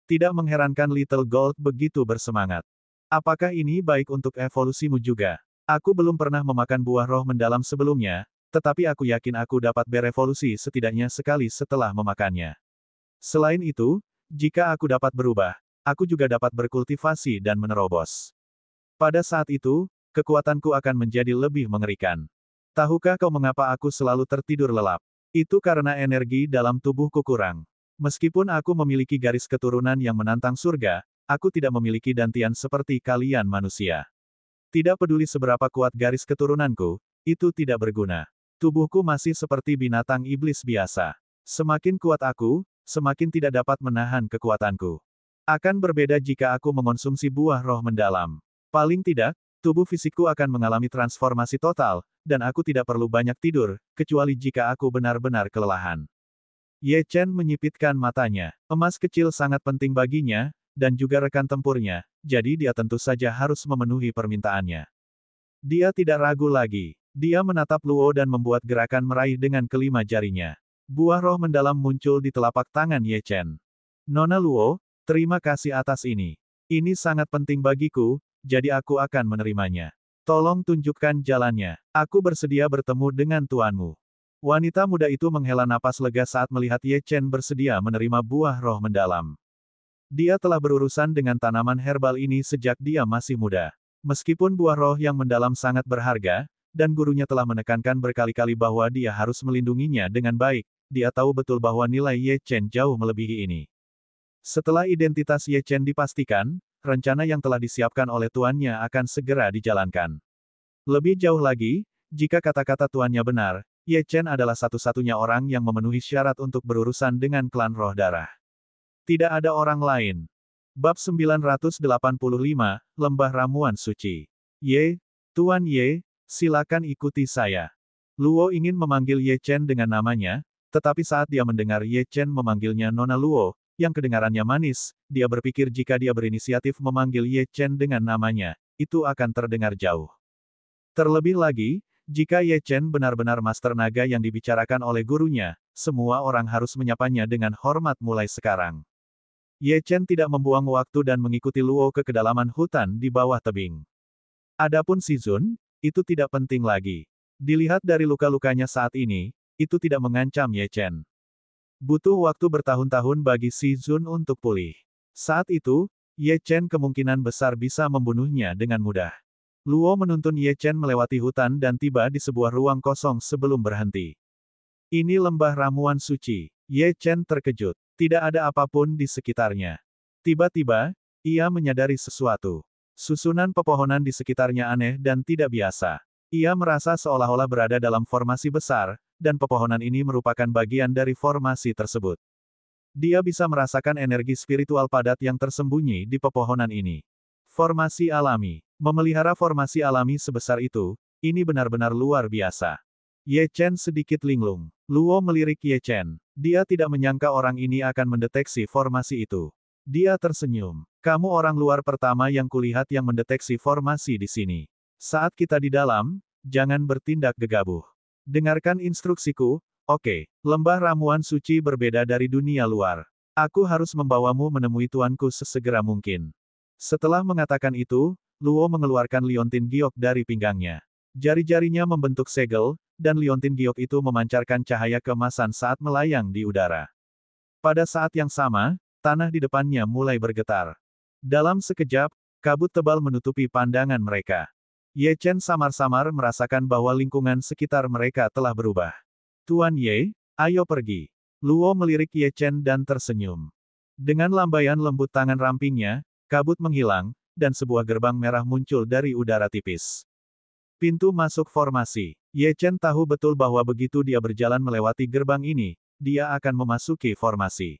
Tidak mengherankan Little Gold begitu bersemangat. Apakah ini baik untuk evolusimu juga? Aku belum pernah memakan buah roh mendalam sebelumnya, tetapi aku yakin aku dapat berevolusi setidaknya sekali setelah memakannya. Selain itu, jika aku dapat berubah, aku juga dapat berkultivasi dan menerobos. Pada saat itu, kekuatanku akan menjadi lebih mengerikan. Tahukah kau mengapa aku selalu tertidur lelap? Itu karena energi dalam tubuhku kurang. Meskipun aku memiliki garis keturunan yang menantang surga, aku tidak memiliki dantian seperti kalian manusia. Tidak peduli seberapa kuat garis keturunanku, itu tidak berguna. Tubuhku masih seperti binatang iblis biasa. Semakin kuat aku, semakin tidak dapat menahan kekuatanku. Akan berbeda jika aku mengonsumsi buah roh mendalam. Paling tidak, tubuh fisikku akan mengalami transformasi total, dan aku tidak perlu banyak tidur, kecuali jika aku benar-benar kelelahan. Ye Chen menyipitkan matanya. Emas kecil sangat penting baginya, dan juga rekan tempurnya, jadi dia tentu saja harus memenuhi permintaannya. Dia tidak ragu lagi. Dia menatap Luo dan membuat gerakan meraih dengan kelima jarinya. Buah roh mendalam muncul di telapak tangan Ye Chen. Nona Luo, terima kasih atas ini. Ini sangat penting bagiku, jadi aku akan menerimanya. Tolong tunjukkan jalannya. Aku bersedia bertemu dengan tuanmu. Wanita muda itu menghela napas lega saat melihat Ye Chen bersedia menerima buah roh mendalam. Dia telah berurusan dengan tanaman herbal ini sejak dia masih muda. Meskipun buah roh yang mendalam sangat berharga, dan gurunya telah menekankan berkali-kali bahwa dia harus melindunginya dengan baik, dia tahu betul bahwa nilai Ye Chen jauh melebihi ini. Setelah identitas Ye Chen dipastikan, rencana yang telah disiapkan oleh tuannya akan segera dijalankan. Lebih jauh lagi, jika kata-kata tuannya benar, Ye Chen adalah satu-satunya orang yang memenuhi syarat untuk berurusan dengan klan roh darah. Tidak ada orang lain. Bab 985, Lembah Ramuan Suci. Ye, Tuan Ye, silakan ikuti saya. Luo ingin memanggil Ye Chen dengan namanya, tetapi saat dia mendengar Ye Chen memanggilnya Nona Luo, yang kedengarannya manis, dia berpikir jika dia berinisiatif memanggil Ye Chen dengan namanya, itu akan terdengar jauh. Terlebih lagi, jika Ye Chen benar-benar master naga yang dibicarakan oleh gurunya, semua orang harus menyapanya dengan hormat mulai sekarang. Ye Chen tidak membuang waktu dan mengikuti Luo ke kedalaman hutan di bawah tebing. Adapun Si Zun, itu tidak penting lagi. Dilihat dari luka-lukanya saat ini, itu tidak mengancam Ye Chen. Butuh waktu bertahun-tahun bagi Si Zun untuk pulih. Saat itu, Ye Chen kemungkinan besar bisa membunuhnya dengan mudah. Luo menuntun Ye Chen melewati hutan dan tiba di sebuah ruang kosong sebelum berhenti. Ini lembah ramuan suci. Ye Chen terkejut. Tidak ada apapun di sekitarnya. Tiba-tiba, ia menyadari sesuatu. Susunan pepohonan di sekitarnya aneh dan tidak biasa. Ia merasa seolah-olah berada dalam formasi besar, dan pepohonan ini merupakan bagian dari formasi tersebut. Dia bisa merasakan energi spiritual padat yang tersembunyi di pepohonan ini. Formasi alami. Memelihara formasi alami sebesar itu, ini benar-benar luar biasa. Ye Chen sedikit linglung. Luo melirik Ye Chen. Dia tidak menyangka orang ini akan mendeteksi formasi itu. Dia tersenyum. Kamu orang luar pertama yang kulihat yang mendeteksi formasi di sini. Saat kita di dalam, jangan bertindak gegabah. Dengarkan instruksiku, oke. Lembah ramuan suci berbeda dari dunia luar. Aku harus membawamu menemui tuanku sesegera mungkin. Setelah mengatakan itu, Luo mengeluarkan liontin giok dari pinggangnya. Jari-jarinya membentuk segel, dan liontin giok itu memancarkan cahaya keemasan saat melayang di udara. Pada saat yang sama, tanah di depannya mulai bergetar. Dalam sekejap, kabut tebal menutupi pandangan mereka. Ye Chen samar-samar merasakan bahwa lingkungan sekitar mereka telah berubah. Tuan Ye, ayo pergi. Luo melirik Ye Chen dan tersenyum. Dengan lambaian lembut tangan rampingnya, kabut menghilang, dan sebuah gerbang merah muncul dari udara tipis. Pintu masuk formasi. Ye Chen tahu betul bahwa begitu dia berjalan melewati gerbang ini, dia akan memasuki formasi.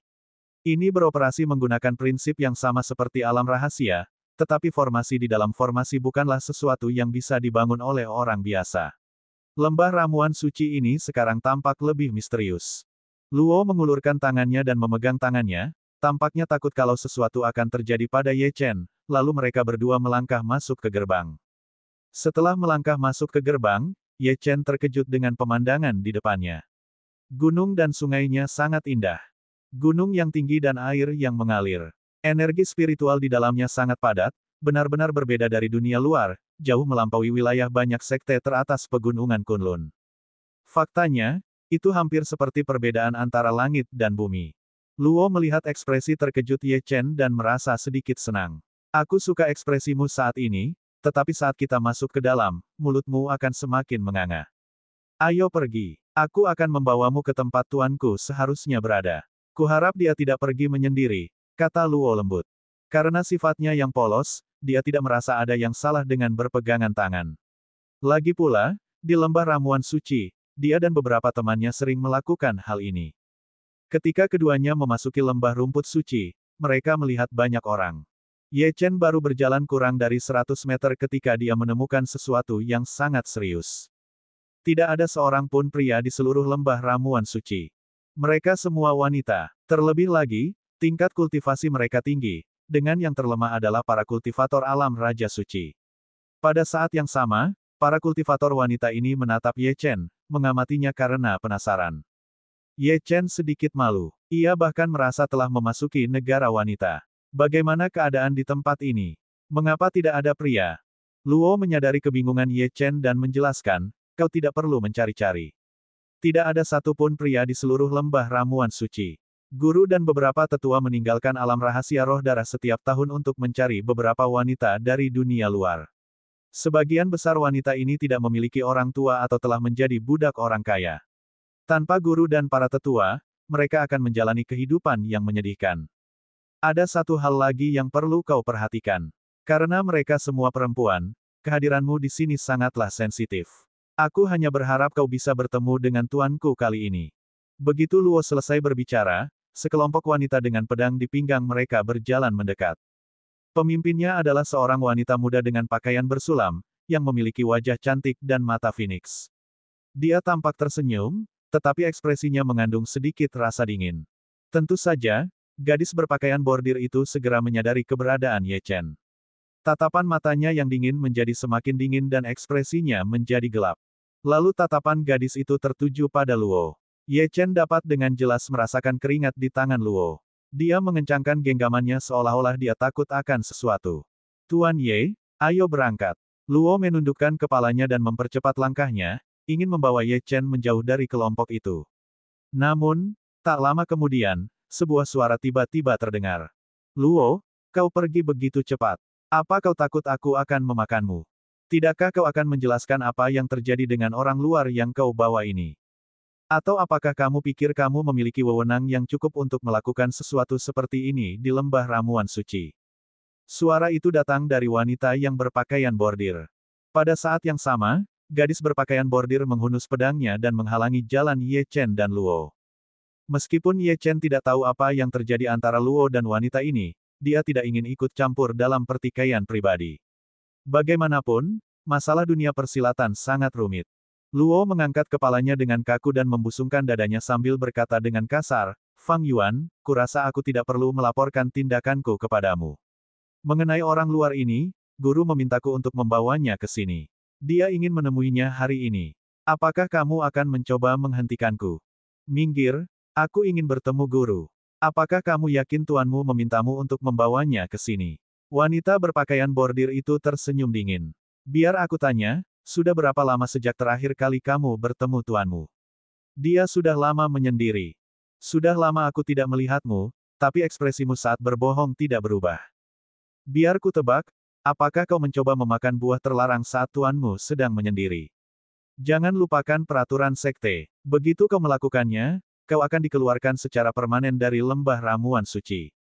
Ini beroperasi menggunakan prinsip yang sama seperti alam rahasia, tetapi formasi di dalam formasi bukanlah sesuatu yang bisa dibangun oleh orang biasa. Lembah ramuan suci ini sekarang tampak lebih misterius. Luo mengulurkan tangannya dan memegang tangannya, tampaknya takut kalau sesuatu akan terjadi pada Ye Chen, lalu mereka berdua melangkah masuk ke gerbang. Setelah melangkah masuk ke gerbang, Ye Chen terkejut dengan pemandangan di depannya. Gunung dan sungainya sangat indah. Gunung yang tinggi dan air yang mengalir. Energi spiritual di dalamnya sangat padat, benar-benar berbeda dari dunia luar, jauh melampaui wilayah banyak sekte teratas pegunungan Kunlun. Faktanya, itu hampir seperti perbedaan antara langit dan bumi. Luo melihat ekspresi terkejut Ye Chen dan merasa sedikit senang. Aku suka ekspresimu saat ini, tetapi saat kita masuk ke dalam, mulutmu akan semakin menganga. Ayo pergi. Aku akan membawamu ke tempat tuanku seharusnya berada. Kuharap dia tidak pergi menyendiri, kata Luo lembut. Karena sifatnya yang polos, dia tidak merasa ada yang salah dengan berpegangan tangan. Lagi pula, di lembah ramuan suci, dia dan beberapa temannya sering melakukan hal ini. Ketika keduanya memasuki lembah rumput suci, mereka melihat banyak orang. Ye Chen baru berjalan kurang dari 100 meter ketika dia menemukan sesuatu yang sangat serius. Tidak ada seorang pun pria di seluruh lembah ramuan suci. Mereka semua wanita. Terlebih lagi, tingkat kultivasi mereka tinggi, dengan yang terlemah adalah para kultivator alam Raja Suci. Pada saat yang sama, para kultivator wanita ini menatap Ye Chen, mengamatinya karena penasaran. Ye Chen sedikit malu. Ia bahkan merasa telah memasuki negara wanita. Bagaimana keadaan di tempat ini? Mengapa tidak ada pria? Luo menyadari kebingungan Ye Chen dan menjelaskan, kau tidak perlu mencari-cari. Tidak ada satupun pria di seluruh lembah ramuan suci. Guru dan beberapa tetua meninggalkan alam rahasia roh darah setiap tahun untuk mencari beberapa wanita dari dunia luar. Sebagian besar wanita ini tidak memiliki orang tua atau telah menjadi budak orang kaya. Tanpa guru dan para tetua, mereka akan menjalani kehidupan yang menyedihkan. Ada satu hal lagi yang perlu kau perhatikan. Karena mereka semua perempuan, kehadiranmu di sini sangatlah sensitif. Aku hanya berharap kau bisa bertemu dengan tuanku kali ini. Begitu Luo selesai berbicara, sekelompok wanita dengan pedang di pinggang mereka berjalan mendekat. Pemimpinnya adalah seorang wanita muda dengan pakaian bersulam, yang memiliki wajah cantik dan mata phoenix. Dia tampak tersenyum, tetapi ekspresinya mengandung sedikit rasa dingin. Tentu saja, gadis berpakaian bordir itu segera menyadari keberadaan Ye Chen. Tatapan matanya yang dingin menjadi semakin dingin dan ekspresinya menjadi gelap. Lalu tatapan gadis itu tertuju pada Luo. Ye Chen dapat dengan jelas merasakan keringat di tangan Luo. Dia mengencangkan genggamannya seolah-olah dia takut akan sesuatu. Tuan Ye, ayo berangkat. Luo menundukkan kepalanya dan mempercepat langkahnya, ingin membawa Ye Chen menjauh dari kelompok itu. Namun, tak lama kemudian, sebuah suara tiba-tiba terdengar. Luo, kau pergi begitu cepat. Apa kau takut aku akan memakanmu? Tidakkah kau akan menjelaskan apa yang terjadi dengan orang luar yang kau bawa ini? Atau apakah kamu pikir kamu memiliki wewenang yang cukup untuk melakukan sesuatu seperti ini di lembah ramuan suci? Suara itu datang dari wanita yang berpakaian bordir. Pada saat yang sama, gadis berpakaian bordir menghunus pedangnya dan menghalangi jalan Ye Chen dan Luo. Meskipun Ye Chen tidak tahu apa yang terjadi antara Luo dan wanita ini, dia tidak ingin ikut campur dalam pertikaian pribadi. Bagaimanapun, masalah dunia persilatan sangat rumit. Luo mengangkat kepalanya dengan kaku dan membusungkan dadanya sambil berkata dengan kasar, Fang Yuan, kurasa aku tidak perlu melaporkan tindakanku kepadamu. Mengenai orang luar ini, guru memintaku untuk membawanya ke sini. Dia ingin menemuinya hari ini. Apakah kamu akan mencoba menghentikanku? Minggir, aku ingin bertemu guru. Apakah kamu yakin tuanmu memintamu untuk membawanya ke sini? Wanita berpakaian bordir itu tersenyum dingin. Biar aku tanya, sudah berapa lama sejak terakhir kali kamu bertemu tuanmu? Dia sudah lama menyendiri. Sudah lama aku tidak melihatmu, tapi ekspresimu saat berbohong tidak berubah. Biar ku tebak, apakah kau mencoba memakan buah terlarang saat tuanmu sedang menyendiri? Jangan lupakan peraturan sekte. Begitu kau melakukannya, kau akan dikeluarkan secara permanen dari lembah ramuan suci.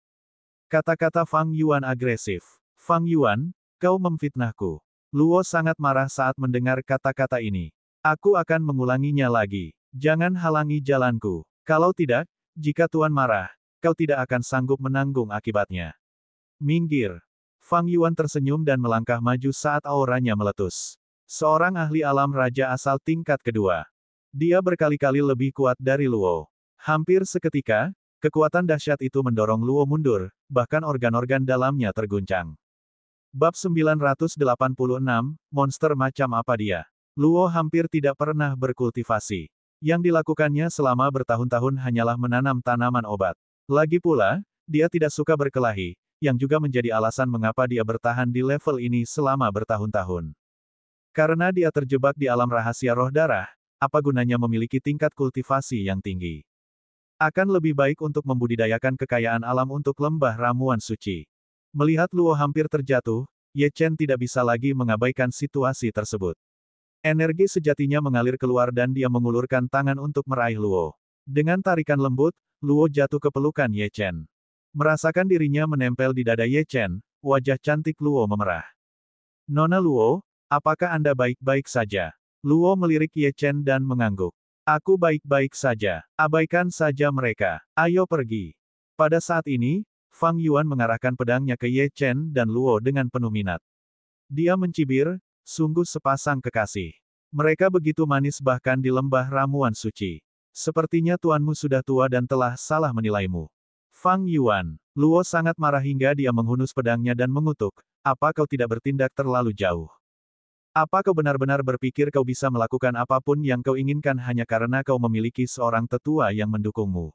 Kata-kata Fang Yuan agresif. Fang Yuan, kau memfitnahku. Luo sangat marah saat mendengar kata-kata ini. Aku akan mengulanginya lagi. Jangan halangi jalanku. Kalau tidak, jika Tuan marah, kau tidak akan sanggup menanggung akibatnya. Minggir. Fang Yuan tersenyum dan melangkah maju saat auranya meletus. Seorang ahli alam raja asal tingkat kedua. Dia berkali-kali lebih kuat dari Luo. Hampir seketika, kekuatan dahsyat itu mendorong Luo mundur, bahkan organ-organ dalamnya terguncang. Bab 986, monster macam apa dia? Luo hampir tidak pernah berkultivasi. Yang dilakukannya selama bertahun-tahun hanyalah menanam tanaman obat. Lagi pula, dia tidak suka berkelahi, yang juga menjadi alasan mengapa dia bertahan di level ini selama bertahun-tahun. Karena dia terjebak di alam rahasia roh darah, apa gunanya memiliki tingkat kultivasi yang tinggi? Akan lebih baik untuk membudidayakan kekayaan alam untuk lembah ramuan suci. Melihat Luo hampir terjatuh, Ye Chen tidak bisa lagi mengabaikan situasi tersebut. Energi sejatinya mengalir keluar dan dia mengulurkan tangan untuk meraih Luo. Dengan tarikan lembut, Luo jatuh ke pelukan Ye Chen. Merasakan dirinya menempel di dada Ye Chen, wajah cantik Luo memerah. Nona Luo, apakah Anda baik-baik saja? Luo melirik Ye Chen dan mengangguk. Aku baik-baik saja. Abaikan saja mereka. Ayo pergi. Pada saat ini, Fang Yuan mengarahkan pedangnya ke Ye Chen dan Luo dengan penuh minat. Dia mencibir, sungguh sepasang kekasih. Mereka begitu manis bahkan di lembah ramuan suci. Sepertinya tuanmu sudah tua dan telah salah menilaimu. Fang Yuan. Luo sangat marah hingga dia menghunus pedangnya dan mengutuk, apa kau tidak bertindak terlalu jauh? Apa kau benar-benar berpikir kau bisa melakukan apapun yang kau inginkan hanya karena kau memiliki seorang tetua yang mendukungmu?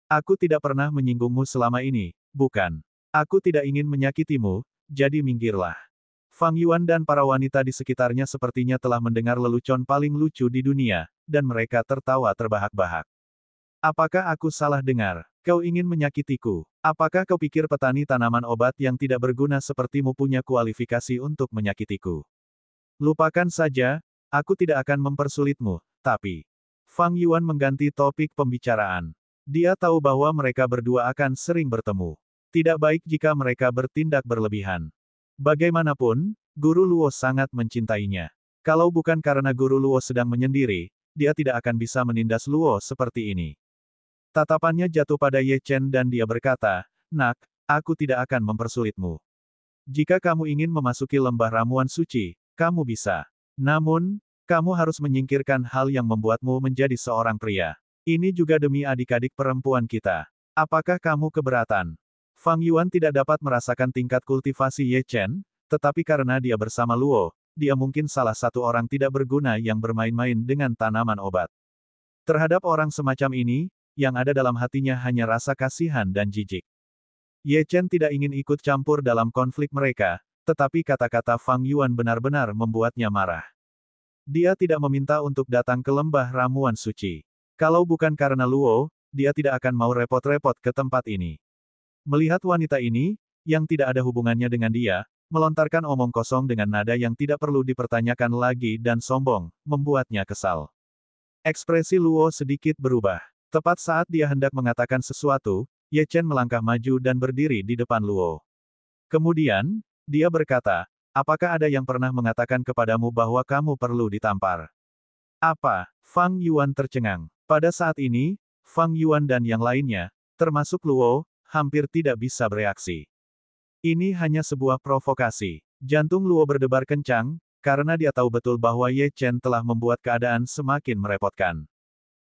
Aku tidak pernah menyinggungmu selama ini, bukan? Aku tidak ingin menyakitimu, jadi minggirlah. Fang Yuan dan para wanita di sekitarnya sepertinya telah mendengar lelucon paling lucu di dunia, dan mereka tertawa terbahak-bahak. Apakah aku salah dengar? Kau ingin menyakitiku? Apakah kau pikir petani tanaman obat yang tidak berguna sepertimu punya kualifikasi untuk menyakitiku? Lupakan saja, aku tidak akan mempersulitmu, tapi... Fang Yuan mengganti topik pembicaraan. Dia tahu bahwa mereka berdua akan sering bertemu. Tidak baik jika mereka bertindak berlebihan. Bagaimanapun, Guru Luo sangat mencintainya. Kalau bukan karena Guru Luo sedang menyendiri, dia tidak akan bisa menindas Luo seperti ini. Tatapannya jatuh pada Ye Chen dan dia berkata, "Nak, aku tidak akan mempersulitmu. Jika kamu ingin memasuki lembah ramuan suci, kamu bisa. Namun, kamu harus menyingkirkan hal yang membuatmu menjadi seorang pria. Ini juga demi adik-adik perempuan kita. Apakah kamu keberatan?" Fang Yuan tidak dapat merasakan tingkat kultivasi Ye Chen, tetapi karena dia bersama Luo, dia mungkin salah satu orang tidak berguna yang bermain-main dengan tanaman obat. Terhadap orang semacam ini, yang ada dalam hatinya hanya rasa kasihan dan jijik. Ye Chen tidak ingin ikut campur dalam konflik mereka, tetapi kata-kata Fang Yuan benar-benar membuatnya marah. Dia tidak meminta untuk datang ke lembah ramuan suci. Kalau bukan karena Luo, dia tidak akan mau repot-repot ke tempat ini. Melihat wanita ini, yang tidak ada hubungannya dengan dia, melontarkan omong kosong dengan nada yang tidak perlu dipertanyakan lagi dan sombong, membuatnya kesal. Ekspresi Luo sedikit berubah. Tepat saat dia hendak mengatakan sesuatu, Ye Chen melangkah maju dan berdiri di depan Luo. Kemudian, dia berkata, "Apakah ada yang pernah mengatakan kepadamu bahwa kamu perlu ditampar?" "Apa?" Fang Yuan tercengang. Pada saat ini, Fang Yuan dan yang lainnya, termasuk Luo, hampir tidak bisa bereaksi. Ini hanya sebuah provokasi. Jantung Luo berdebar kencang, karena dia tahu betul bahwa Ye Chen telah membuat keadaan semakin merepotkan.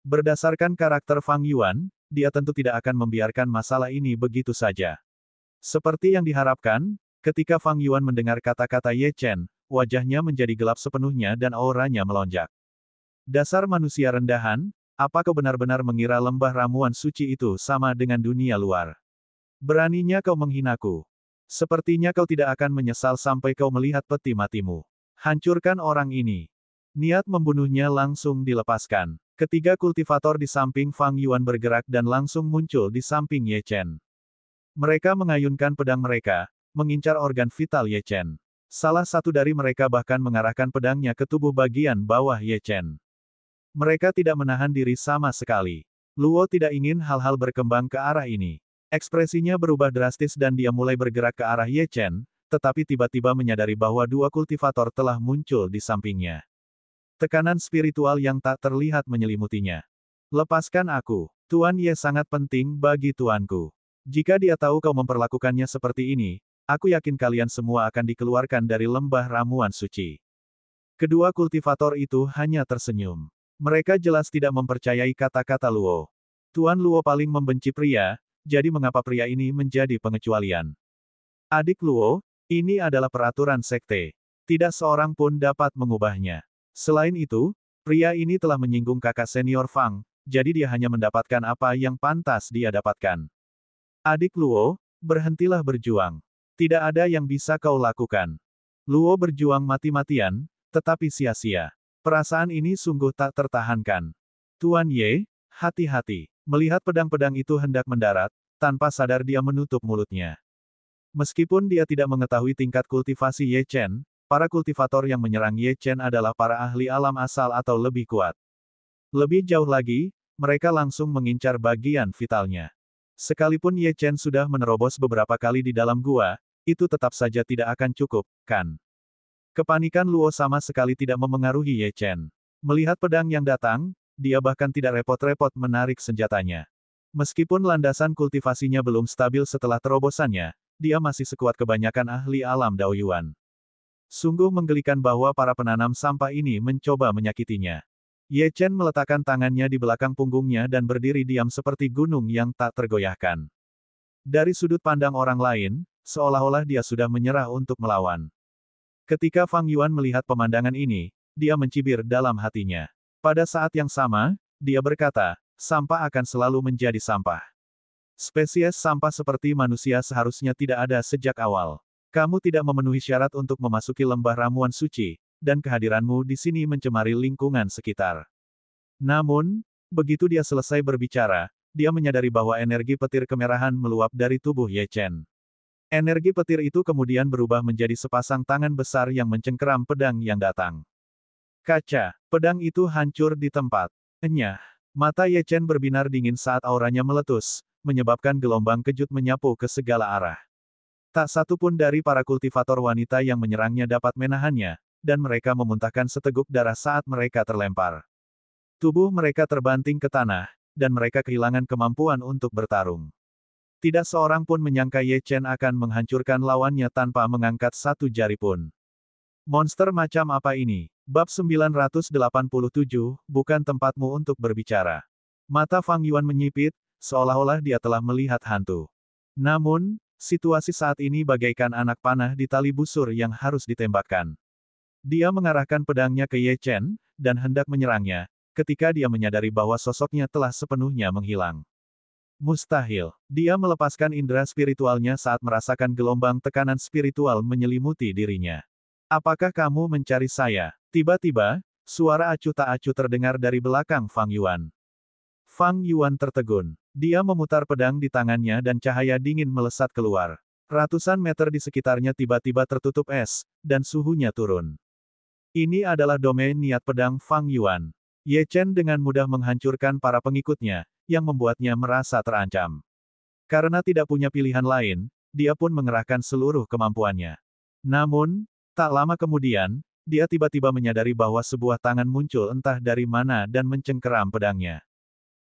Berdasarkan karakter Fang Yuan, dia tentu tidak akan membiarkan masalah ini begitu saja. Seperti yang diharapkan, ketika Fang Yuan mendengar kata-kata Ye Chen, wajahnya menjadi gelap sepenuhnya dan auranya melonjak. "Dasar manusia rendahan, apa kau benar-benar mengira lembah ramuan suci itu sama dengan dunia luar? Beraninya kau menghinaku. Sepertinya kau tidak akan menyesal sampai kau melihat peti matimu. Hancurkan orang ini." Niat membunuhnya langsung dilepaskan. Ketiga kultivator di samping Fang Yuan bergerak dan langsung muncul di samping Ye Chen. Mereka mengayunkan pedang mereka, mengincar organ vital Ye Chen. Salah satu dari mereka bahkan mengarahkan pedangnya ke tubuh bagian bawah Ye Chen. Mereka tidak menahan diri sama sekali. Luo tidak ingin hal-hal berkembang ke arah ini. Ekspresinya berubah drastis dan dia mulai bergerak ke arah Ye Chen, tetapi tiba-tiba menyadari bahwa dua kultivator telah muncul di sampingnya. Tekanan spiritual yang tak terlihat menyelimutinya. "Lepaskan aku. Tuan Ye sangat penting bagi tuanku. Jika dia tahu kau memperlakukannya seperti ini, aku yakin kalian semua akan dikeluarkan dari lembah ramuan suci." Kedua kultivator itu hanya tersenyum. Mereka jelas tidak mempercayai kata-kata Luo. Tuan Luo paling membenci pria, jadi mengapa pria ini menjadi pengecualian? "Adik Luo, ini adalah peraturan sekte. Tidak seorang pun dapat mengubahnya. Selain itu, pria ini telah menyinggung kakak senior Fang, jadi dia hanya mendapatkan apa yang pantas dia dapatkan. Adik Luo, berhentilah berjuang. Tidak ada yang bisa kau lakukan." Luo berjuang mati-matian, tetapi sia-sia. Perasaan ini sungguh tak tertahankan. "Tuan Ye, hati-hati." Melihat pedang-pedang itu hendak mendarat, tanpa sadar dia menutup mulutnya. Meskipun dia tidak mengetahui tingkat kultivasi Ye Chen, para kultivator yang menyerang Ye Chen adalah para ahli alam asal atau lebih kuat. Lebih jauh lagi, mereka langsung mengincar bagian vitalnya. Sekalipun Ye Chen sudah menerobos beberapa kali di dalam gua, itu tetap saja tidak akan cukup, kan? Kepanikan Luo sama sekali tidak memengaruhi Ye Chen. Melihat pedang yang datang, dia bahkan tidak repot-repot menarik senjatanya. Meskipun landasan kultivasinya belum stabil setelah terobosannya, dia masih sekuat kebanyakan ahli alam Daoyuan. Sungguh menggelikan bahwa para penanam sampah ini mencoba menyakitinya. Ye Chen meletakkan tangannya di belakang punggungnya dan berdiri diam seperti gunung yang tak tergoyahkan. Dari sudut pandang orang lain, seolah-olah dia sudah menyerah untuk melawan. Ketika Fang Yuan melihat pemandangan ini, dia mencibir dalam hatinya. Pada saat yang sama, dia berkata, sampah akan selalu menjadi sampah. Spesies sampah seperti manusia seharusnya tidak ada sejak awal. Kamu tidak memenuhi syarat untuk memasuki lembah ramuan suci, dan kehadiranmu di sini mencemari lingkungan sekitar. Namun, begitu dia selesai berbicara, dia menyadari bahwa energi petir kemerahan meluap dari tubuh Ye Chen. Energi petir itu kemudian berubah menjadi sepasang tangan besar yang mencengkeram pedang yang datang. Kaca, pedang itu hancur di tempat. Enyah, mata Ye Chen berbinar dingin saat auranya meletus, menyebabkan gelombang kejut menyapu ke segala arah. Tak satu pun dari para kultivator wanita yang menyerangnya dapat menahannya, dan mereka memuntahkan seteguk darah saat mereka terlempar. Tubuh mereka terbanting ke tanah, dan mereka kehilangan kemampuan untuk bertarung. Tidak seorang pun menyangka Ye Chen akan menghancurkan lawannya tanpa mengangkat satu jari pun. Monster macam apa ini? Bab 987, bukan tempatmu untuk berbicara. Mata Fang Yuan menyipit, seolah-olah dia telah melihat hantu. Namun, situasi saat ini bagaikan anak panah di tali busur yang harus ditembakkan. Dia mengarahkan pedangnya ke Ye Chen, dan hendak menyerangnya, ketika dia menyadari bahwa sosoknya telah sepenuhnya menghilang. Mustahil. Dia melepaskan indera spiritualnya saat merasakan gelombang tekanan spiritual menyelimuti dirinya. Apakah kamu mencari saya? Tiba-tiba, suara acuh tak acuh terdengar dari belakang Fang Yuan. Fang Yuan tertegun. Dia memutar pedang di tangannya dan cahaya dingin melesat keluar. Ratusan meter di sekitarnya tiba-tiba tertutup es, dan suhunya turun. Ini adalah domain niat pedang Fang Yuan. Ye Chen dengan mudah menghancurkan para pengikutnya, yang membuatnya merasa terancam. Karena tidak punya pilihan lain, dia pun mengerahkan seluruh kemampuannya. Namun, tak lama kemudian, dia tiba-tiba menyadari bahwa sebuah tangan muncul entah dari mana dan mencengkeram pedangnya.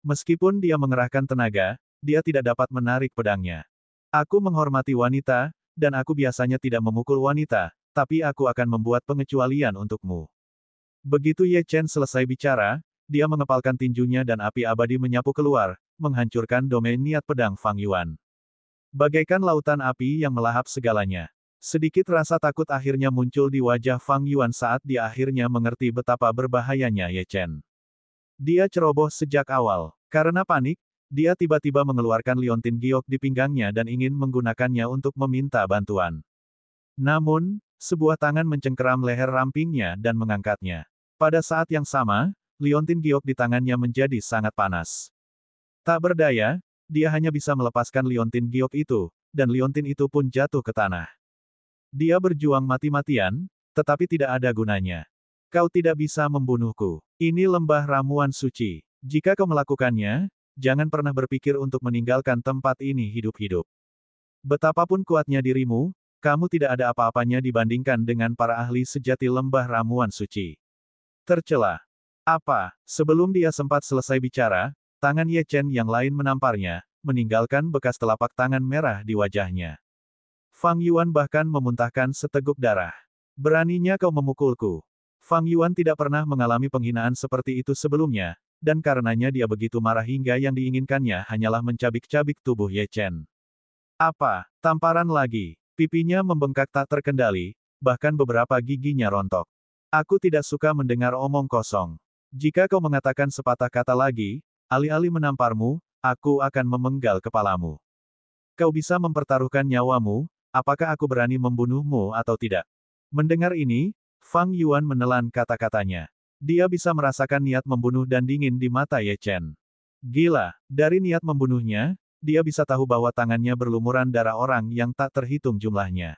Meskipun dia mengerahkan tenaga, dia tidak dapat menarik pedangnya. Aku menghormati wanita, dan aku biasanya tidak memukul wanita, tapi aku akan membuat pengecualian untukmu. Begitu Ye Chen selesai bicara, dia mengepalkan tinjunya dan api abadi menyapu keluar, menghancurkan domain niat pedang Fang Yuan. Bagaikan lautan api yang melahap segalanya. Sedikit rasa takut akhirnya muncul di wajah Fang Yuan saat dia akhirnya mengerti betapa berbahayanya Ye Chen. Dia ceroboh sejak awal. Karena panik, dia tiba-tiba mengeluarkan liontin giok di pinggangnya dan ingin menggunakannya untuk meminta bantuan. Namun, sebuah tangan mencengkeram leher rampingnya dan mengangkatnya. Pada saat yang sama, liontin giok di tangannya menjadi sangat panas. Tak berdaya, dia hanya bisa melepaskan liontin giok itu, dan liontin itu pun jatuh ke tanah. Dia berjuang mati-matian, tetapi tidak ada gunanya. Kau tidak bisa membunuhku. Ini lembah ramuan suci. Jika kau melakukannya, jangan pernah berpikir untuk meninggalkan tempat ini hidup-hidup. Betapapun kuatnya dirimu, kamu tidak ada apa-apanya dibandingkan dengan para ahli sejati lembah ramuan suci. Tercela. Apa? Sebelum dia sempat selesai bicara, tangan Ye Chen yang lain menamparnya, meninggalkan bekas telapak tangan merah di wajahnya. Fang Yuan bahkan memuntahkan seteguk darah. Beraninya kau memukulku. Fang Yuan tidak pernah mengalami penghinaan seperti itu sebelumnya, dan karenanya dia begitu marah hingga yang diinginkannya hanyalah mencabik-cabik tubuh Ye Chen. Apa? Tamparan lagi. Pipinya membengkak tak terkendali, bahkan beberapa giginya rontok. Aku tidak suka mendengar omong kosong. Jika kau mengatakan sepatah kata lagi, alih-alih menamparmu, aku akan memenggal kepalamu. Kau bisa mempertaruhkan nyawamu, apakah aku berani membunuhmu atau tidak? Mendengar ini, Fang Yuan menelan kata-katanya. Dia bisa merasakan niat membunuh dan dingin di mata Ye Chen. Gila, dari niat membunuhnya, dia bisa tahu bahwa tangannya berlumuran darah orang yang tak terhitung jumlahnya.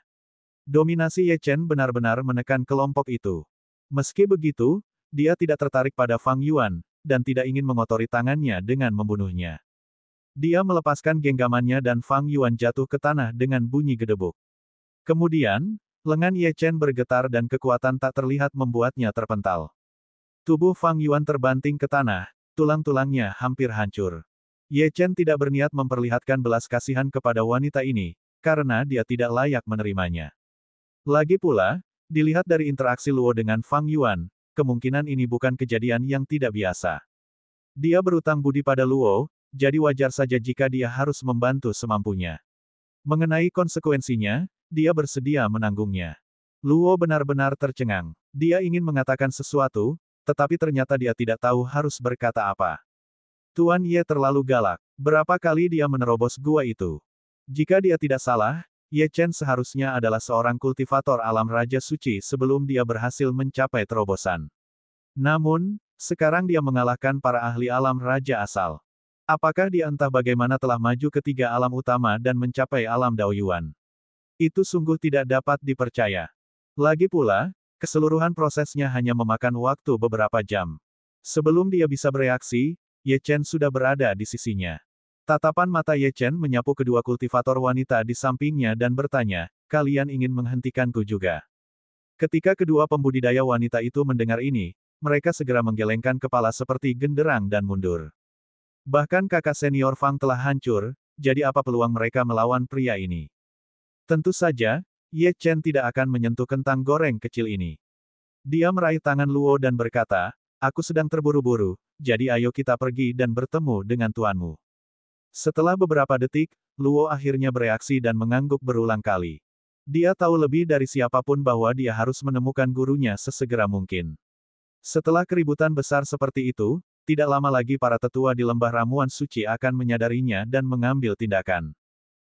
Dominasi Ye Chen benar-benar menekan kelompok itu. Meski begitu, dia tidak tertarik pada Fang Yuan, dan tidak ingin mengotori tangannya dengan membunuhnya. Dia melepaskan genggamannya dan Fang Yuan jatuh ke tanah dengan bunyi gedebuk. Kemudian, lengan Ye Chen bergetar dan kekuatan tak terlihat membuatnya terpental. Tubuh Fang Yuan terbanting ke tanah, tulang-tulangnya hampir hancur. Ye Chen tidak berniat memperlihatkan belas kasihan kepada wanita ini, karena dia tidak layak menerimanya. Lagi pula, dilihat dari interaksi Luo dengan Fang Yuan, kemungkinan ini bukan kejadian yang tidak biasa. Dia berutang budi pada Luo, jadi wajar saja jika dia harus membantu semampunya. Mengenai konsekuensinya, dia bersedia menanggungnya. Luo benar-benar tercengang. Dia ingin mengatakan sesuatu, tetapi ternyata dia tidak tahu harus berkata apa. Tuan Ye terlalu galak. Berapa kali dia menerobos gua itu? Jika dia tidak salah, Ye Chen seharusnya adalah seorang kultivator alam Raja Suci sebelum dia berhasil mencapai terobosan. Namun, sekarang dia mengalahkan para ahli alam Raja asal. Apakah dia entah bagaimana telah maju ke 3 alam utama dan mencapai alam Daoyuan? Itu sungguh tidak dapat dipercaya. Lagi pula, keseluruhan prosesnya hanya memakan waktu beberapa jam. Sebelum dia bisa bereaksi, Ye Chen sudah berada di sisinya. Tatapan mata Ye Chen menyapu kedua kultivator wanita di sampingnya dan bertanya, kalian ingin menghentikanku juga? Ketika kedua pembudidaya wanita itu mendengar ini, mereka segera menggelengkan kepala seperti genderang dan mundur. Bahkan kakak senior Fang telah hancur, jadi apa peluang mereka melawan pria ini? Tentu saja, Ye Chen tidak akan menyentuh kentang goreng kecil ini. Dia meraih tangan Luo dan berkata, aku sedang terburu-buru, jadi ayo kita pergi dan bertemu dengan tuanmu. Setelah beberapa detik, Luo akhirnya bereaksi dan mengangguk berulang kali. Dia tahu lebih dari siapapun bahwa dia harus menemukan gurunya sesegera mungkin. Setelah keributan besar seperti itu, tidak lama lagi para tetua di lembah ramuan suci akan menyadarinya dan mengambil tindakan.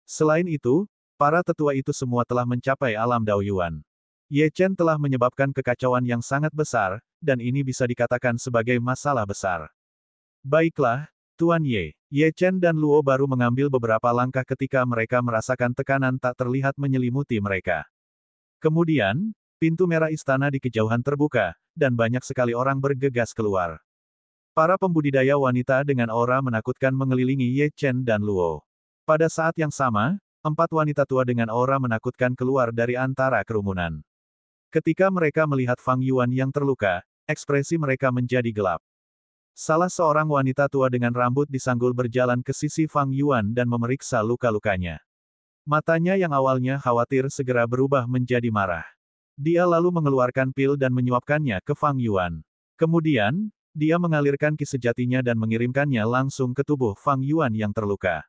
Selain itu, para tetua itu semua telah mencapai alam Daoyuan. Ye Chen telah menyebabkan kekacauan yang sangat besar, dan ini bisa dikatakan sebagai masalah besar. Baiklah, Tuan Ye. Ye Chen dan Luo baru mengambil beberapa langkah ketika mereka merasakan tekanan tak terlihat menyelimuti mereka. Kemudian, pintu merah istana di kejauhan terbuka, dan banyak sekali orang bergegas keluar. Para pembudidaya wanita dengan aura menakutkan mengelilingi Ye Chen dan Luo. Pada saat yang sama, 4 wanita tua dengan aura menakutkan keluar dari antara kerumunan. Ketika mereka melihat Fang Yuan yang terluka, ekspresi mereka menjadi gelap. Salah seorang wanita tua dengan rambut disanggul berjalan ke sisi Fang Yuan dan memeriksa luka-lukanya. Matanya yang awalnya khawatir segera berubah menjadi marah. Dia lalu mengeluarkan pil dan menyuapkannya ke Fang Yuan. Kemudian, dia mengalirkan ki sejatinya dan mengirimkannya langsung ke tubuh Fang Yuan yang terluka.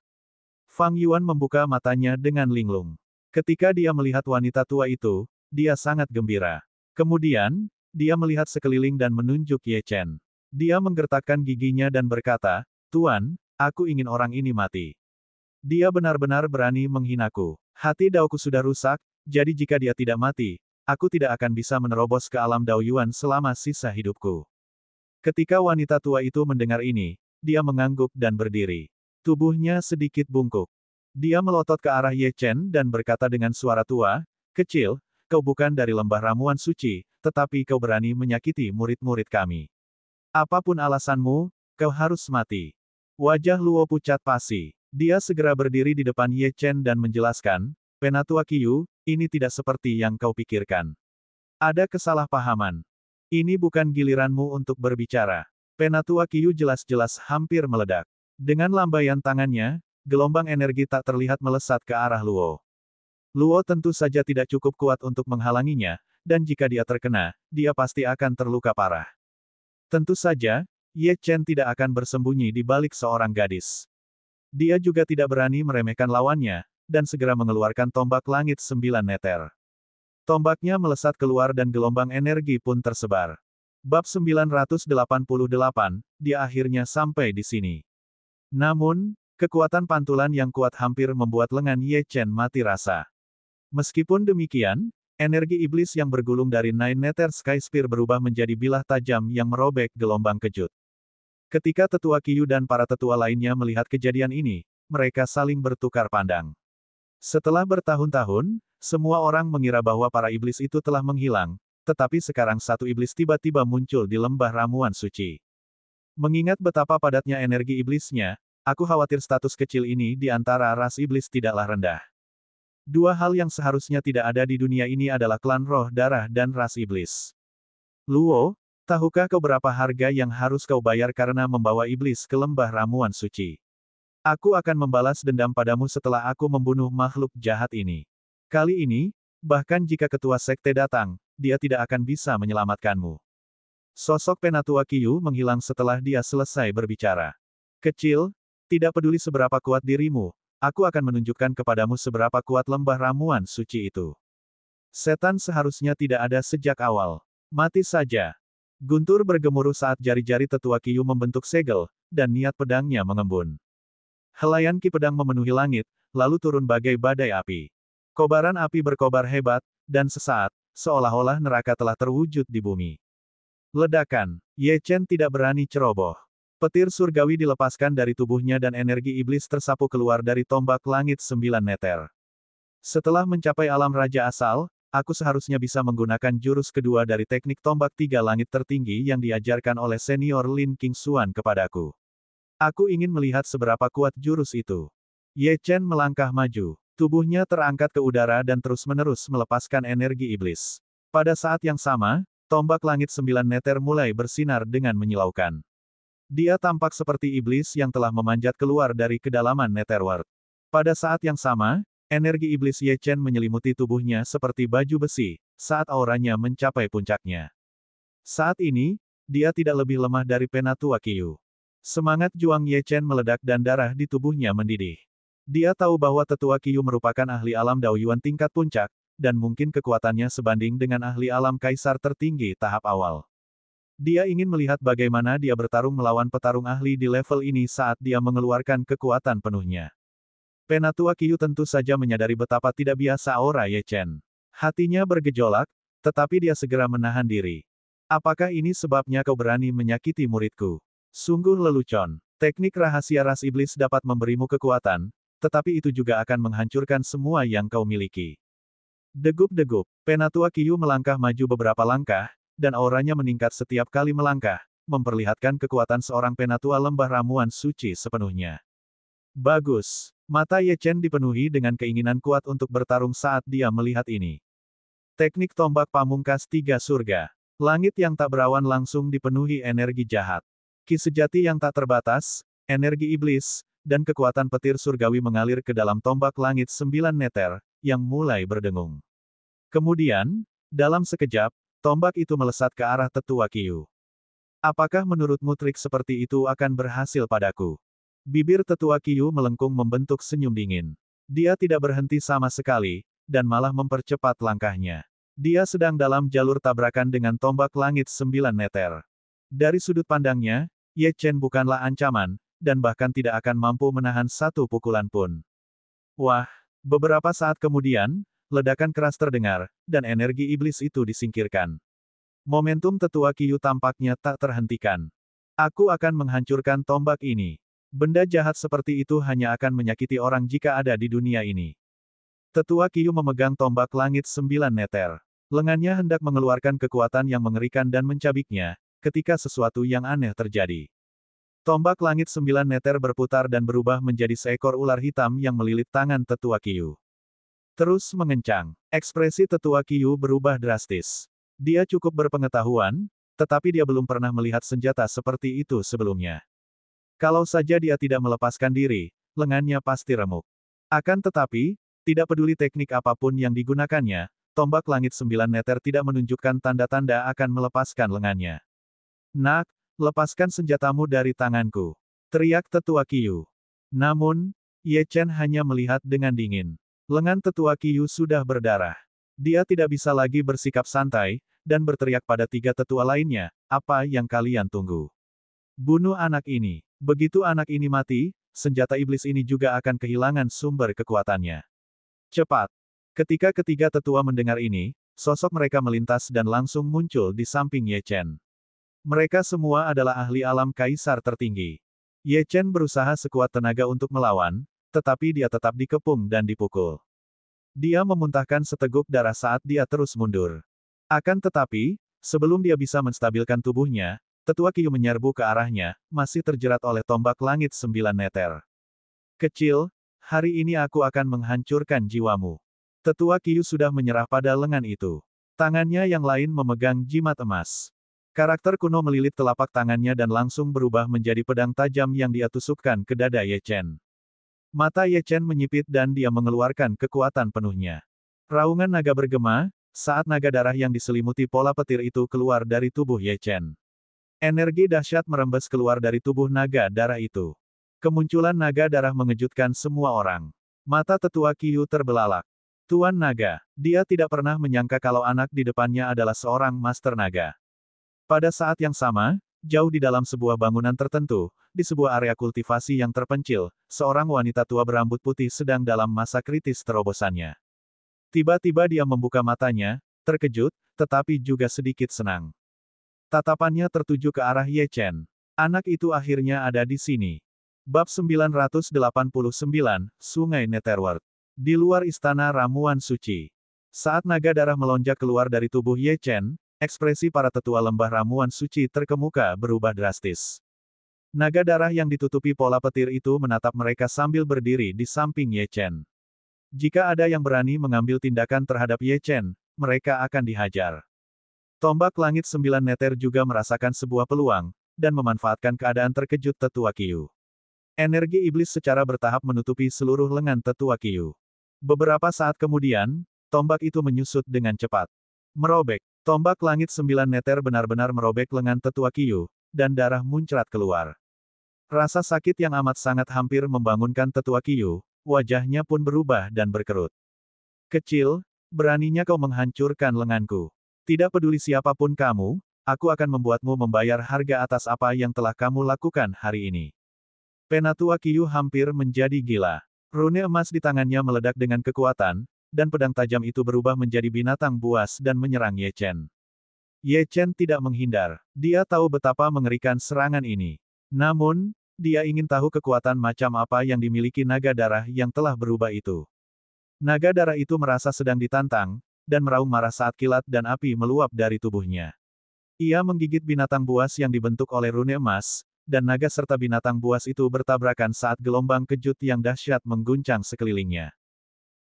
Fang Yuan membuka matanya dengan linglung. Ketika dia melihat wanita tua itu, dia sangat gembira. Kemudian, dia melihat sekeliling dan menunjuk Ye Chen. Dia menggertakkan giginya dan berkata, Tuan, aku ingin orang ini mati. Dia benar-benar berani menghinaku. Hati Daoku sudah rusak, jadi jika dia tidak mati, aku tidak akan bisa menerobos ke alam Daoyuan selama sisa hidupku. Ketika wanita tua itu mendengar ini, dia mengangguk dan berdiri. Tubuhnya sedikit bungkuk. Dia melotot ke arah Ye Chen dan berkata dengan suara tua, kecil, kau bukan dari lembah ramuan suci, tetapi kau berani menyakiti murid-murid kami. Apapun alasanmu, kau harus mati. Wajah Luo pucat pasi. Dia segera berdiri di depan Ye Chen dan menjelaskan, Penatua Qiyu, ini tidak seperti yang kau pikirkan. Ada kesalahpahaman. Ini bukan giliranmu untuk berbicara. Penatua Qiyu jelas-jelas hampir meledak. Dengan lambaian tangannya, gelombang energi tak terlihat melesat ke arah Luo. Luo tentu saja tidak cukup kuat untuk menghalanginya, dan jika dia terkena, dia pasti akan terluka parah. Tentu saja, Ye Chen tidak akan bersembunyi di balik seorang gadis. Dia juga tidak berani meremehkan lawannya, dan segera mengeluarkan tombak langit 9 meter. Tombaknya melesat keluar dan gelombang energi pun tersebar. Bab 988, dia akhirnya sampai di sini. Namun, kekuatan pantulan yang kuat hampir membuat lengan Ye Chen mati rasa. Meskipun demikian, energi iblis yang bergulung dari Nine Nether Sky Spear berubah menjadi bilah tajam yang merobek gelombang kejut. Ketika tetua Qiyu dan para tetua lainnya melihat kejadian ini, mereka saling bertukar pandang. Setelah bertahun-tahun, semua orang mengira bahwa para iblis itu telah menghilang, tetapi sekarang satu iblis tiba-tiba muncul di lembah ramuan suci. Mengingat betapa padatnya energi iblisnya, aku khawatir status kecil ini di antara ras iblis tidaklah rendah. Dua hal yang seharusnya tidak ada di dunia ini adalah klan roh darah dan ras iblis. Luo, tahukah kau berapa harga yang harus kau bayar karena membawa iblis ke lembah ramuan suci? Aku akan membalas dendam padamu setelah aku membunuh makhluk jahat ini. Kali ini, bahkan jika ketua sekte datang, dia tidak akan bisa menyelamatkanmu. Sosok Penatua Qiu menghilang setelah dia selesai berbicara. Kecil, tidak peduli seberapa kuat dirimu, aku akan menunjukkan kepadamu seberapa kuat lembah ramuan suci itu. Setan seharusnya tidak ada sejak awal. Mati saja. Guntur bergemuruh saat jari-jari tetua Qiu membentuk segel, dan niat pedangnya mengembun. Helaian ki pedang memenuhi langit, lalu turun bagai badai api. Kobaran api berkobar hebat, dan sesaat, seolah-olah neraka telah terwujud di bumi. Ledakan. Ye Chen tidak berani ceroboh. Petir surgawi dilepaskan dari tubuhnya dan energi iblis tersapu keluar dari tombak langit 9 meter. Setelah mencapai alam raja asal, aku seharusnya bisa menggunakan jurus kedua dari teknik tombak 3 langit tertinggi yang diajarkan oleh senior Lin Qingxuan kepadaku. Aku ingin melihat seberapa kuat jurus itu. Ye Chen melangkah maju. Tubuhnya terangkat ke udara dan terus-menerus melepaskan energi iblis. Pada saat yang sama, tombak langit 9 meter mulai bersinar dengan menyilaukan. Dia tampak seperti iblis yang telah memanjat keluar dari kedalaman Netherworld. Pada saat yang sama, energi iblis Ye Chen menyelimuti tubuhnya seperti baju besi, saat auranya mencapai puncaknya. Saat ini, dia tidak lebih lemah dari Penatua Qiu. Semangat juang Ye Chen meledak dan darah di tubuhnya mendidih. Dia tahu bahwa tetua Qiu merupakan ahli alam Daoyuan tingkat puncak, dan mungkin kekuatannya sebanding dengan ahli alam kaisar tertinggi tahap awal. Dia ingin melihat bagaimana dia bertarung melawan petarung ahli di level ini saat dia mengeluarkan kekuatan penuhnya. Penatua Qiu tentu saja menyadari betapa tidak biasa aura Ye Chen. Hatinya bergejolak, tetapi dia segera menahan diri. Apakah ini sebabnya kau berani menyakiti muridku? Sungguh lelucon. Teknik rahasia ras iblis dapat memberimu kekuatan, tetapi itu juga akan menghancurkan semua yang kau miliki. Degup-degup, Penatua Qiu melangkah maju beberapa langkah, dan auranya meningkat setiap kali melangkah, memperlihatkan kekuatan seorang penatua lembah ramuan suci sepenuhnya. Bagus. Mata Ye Chen dipenuhi dengan keinginan kuat untuk bertarung saat dia melihat ini. Teknik tombak pamungkas 3 surga. Langit yang tak berawan langsung dipenuhi energi jahat. Ki sejati yang tak terbatas, energi iblis, dan kekuatan petir surgawi mengalir ke dalam tombak langit 9 meter, yang mulai berdengung. Kemudian, dalam sekejap, tombak itu melesat ke arah tetua Qiu. Apakah menurutmu trik seperti itu akan berhasil padaku? Bibir tetua Qiu melengkung membentuk senyum dingin. Dia tidak berhenti sama sekali, dan malah mempercepat langkahnya. Dia sedang dalam jalur tabrakan dengan tombak langit 9 meter. Dari sudut pandangnya, Ye Chen bukanlah ancaman, dan bahkan tidak akan mampu menahan satu pukulan pun. Wah! Beberapa saat kemudian, ledakan keras terdengar, dan energi iblis itu disingkirkan. Momentum tetua Qiu tampaknya tak terhentikan. Aku akan menghancurkan tombak ini. Benda jahat seperti itu hanya akan menyakiti orang jika ada di dunia ini. Tetua Qiu memegang tombak langit 9 meter. Lengannya hendak mengeluarkan kekuatan yang mengerikan dan mencabiknya, ketika sesuatu yang aneh terjadi. Tombak langit 9 meter berputar dan berubah menjadi seekor ular hitam yang melilit tangan tetua Qiu. Terus mengencang. Ekspresi tetua Qiu berubah drastis. Dia cukup berpengetahuan, tetapi dia belum pernah melihat senjata seperti itu sebelumnya. Kalau saja dia tidak melepaskan diri, lengannya pasti remuk. Akan tetapi, tidak peduli teknik apapun yang digunakannya, tombak langit 9 meter tidak menunjukkan tanda-tanda akan melepaskan lengannya. Nak, lepaskan senjatamu dari tanganku. Teriak tetua Qiu. Namun, Ye Chen hanya melihat dengan dingin. Lengan tetua Qiu sudah berdarah. Dia tidak bisa lagi bersikap santai, dan berteriak pada 3 tetua lainnya, apa yang kalian tunggu? Bunuh anak ini. Begitu anak ini mati, senjata iblis ini juga akan kehilangan sumber kekuatannya. Cepat. Ketika ketiga tetua mendengar ini, sosok mereka melintas dan langsung muncul di samping Ye Chen. Mereka semua adalah ahli alam kaisar tertinggi. Ye Chen berusaha sekuat tenaga untuk melawan, tetapi dia tetap dikepung dan dipukul. Dia memuntahkan seteguk darah saat dia terus mundur. Akan tetapi, sebelum dia bisa menstabilkan tubuhnya, tetua Qiu menyerbu ke arahnya, masih terjerat oleh tombak langit 9 meter. Kecil, hari ini aku akan menghancurkan jiwamu. Tetua Qiu sudah menyerah pada lengan itu. Tangannya yang lain memegang jimat emas. Karakter kuno melilit telapak tangannya dan langsung berubah menjadi pedang tajam yang dia tusukkan ke dada Ye Chen. Mata Ye Chen menyipit dan dia mengeluarkan kekuatan penuhnya. Raungan naga bergema, saat naga darah yang diselimuti pola petir itu keluar dari tubuh Ye Chen. Energi dahsyat merembes keluar dari tubuh naga darah itu. Kemunculan naga darah mengejutkan semua orang. Mata tetua Qiu terbelalak. Tuan Naga, dia tidak pernah menyangka kalau anak di depannya adalah seorang Master Naga. Pada saat yang sama, jauh di dalam sebuah bangunan tertentu, di sebuah area kultivasi yang terpencil, seorang wanita tua berambut putih sedang dalam masa kritis terobosannya. Tiba-tiba dia membuka matanya, terkejut, tetapi juga sedikit senang. Tatapannya tertuju ke arah Ye Chen. Anak itu akhirnya ada di sini. Bab 989, Sungai Netherworld. Di luar istana ramuan suci. Saat naga darah melonjak keluar dari tubuh Ye Chen, ekspresi para tetua lembah ramuan suci terkemuka berubah drastis. Naga darah yang ditutupi pola petir itu menatap mereka sambil berdiri di samping Ye Chen. Jika ada yang berani mengambil tindakan terhadap Ye Chen, mereka akan dihajar. Tombak langit 9 meter juga merasakan sebuah peluang, dan memanfaatkan keadaan terkejut tetua Qiu. Energi iblis secara bertahap menutupi seluruh lengan tetua Qiu. Beberapa saat kemudian, tombak itu menyusut dengan cepat. Merobek. Tombak langit 9 meter benar-benar merobek lengan tetua Qiu, dan darah muncrat keluar. Rasa sakit yang amat sangat hampir membangunkan tetua Qiu, wajahnya pun berubah dan berkerut. Kecil, beraninya kau menghancurkan lenganku. Tidak peduli siapapun kamu, aku akan membuatmu membayar harga atas apa yang telah kamu lakukan hari ini. Penatua Qiu hampir menjadi gila. Rune emas di tangannya meledak dengan kekuatan, dan pedang tajam itu berubah menjadi binatang buas dan menyerang Ye Chen. Ye Chen tidak menghindar. Dia tahu betapa mengerikan serangan ini. Namun, dia ingin tahu kekuatan macam apa yang dimiliki naga darah yang telah berubah itu. Naga darah itu merasa sedang ditantang, dan meraung marah saat kilat dan api meluap dari tubuhnya. Ia menggigit binatang buas yang dibentuk oleh rune emas, dan naga serta binatang buas itu bertabrakan saat gelombang kejut yang dahsyat mengguncang sekelilingnya.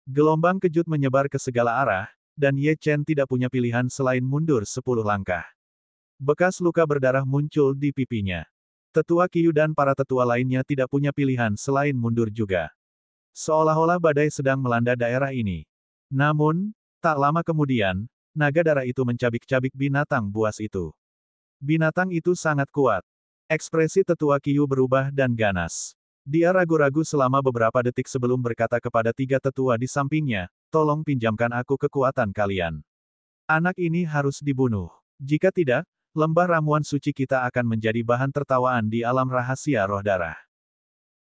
Gelombang kejut menyebar ke segala arah, dan Ye Chen tidak punya pilihan selain mundur 10 langkah. Bekas luka berdarah muncul di pipinya. Tetua Qiu dan para tetua lainnya tidak punya pilihan selain mundur juga. Seolah-olah badai sedang melanda daerah ini. Namun, tak lama kemudian, naga darah itu mencabik-cabik binatang buas itu. Binatang itu sangat kuat. Ekspresi tetua Qiu berubah dan ganas. Dia ragu-ragu selama beberapa detik sebelum berkata kepada 3 tetua di sampingnya, tolong pinjamkan aku kekuatan kalian. Anak ini harus dibunuh. Jika tidak, lembah ramuan suci kita akan menjadi bahan tertawaan di alam rahasia roh darah.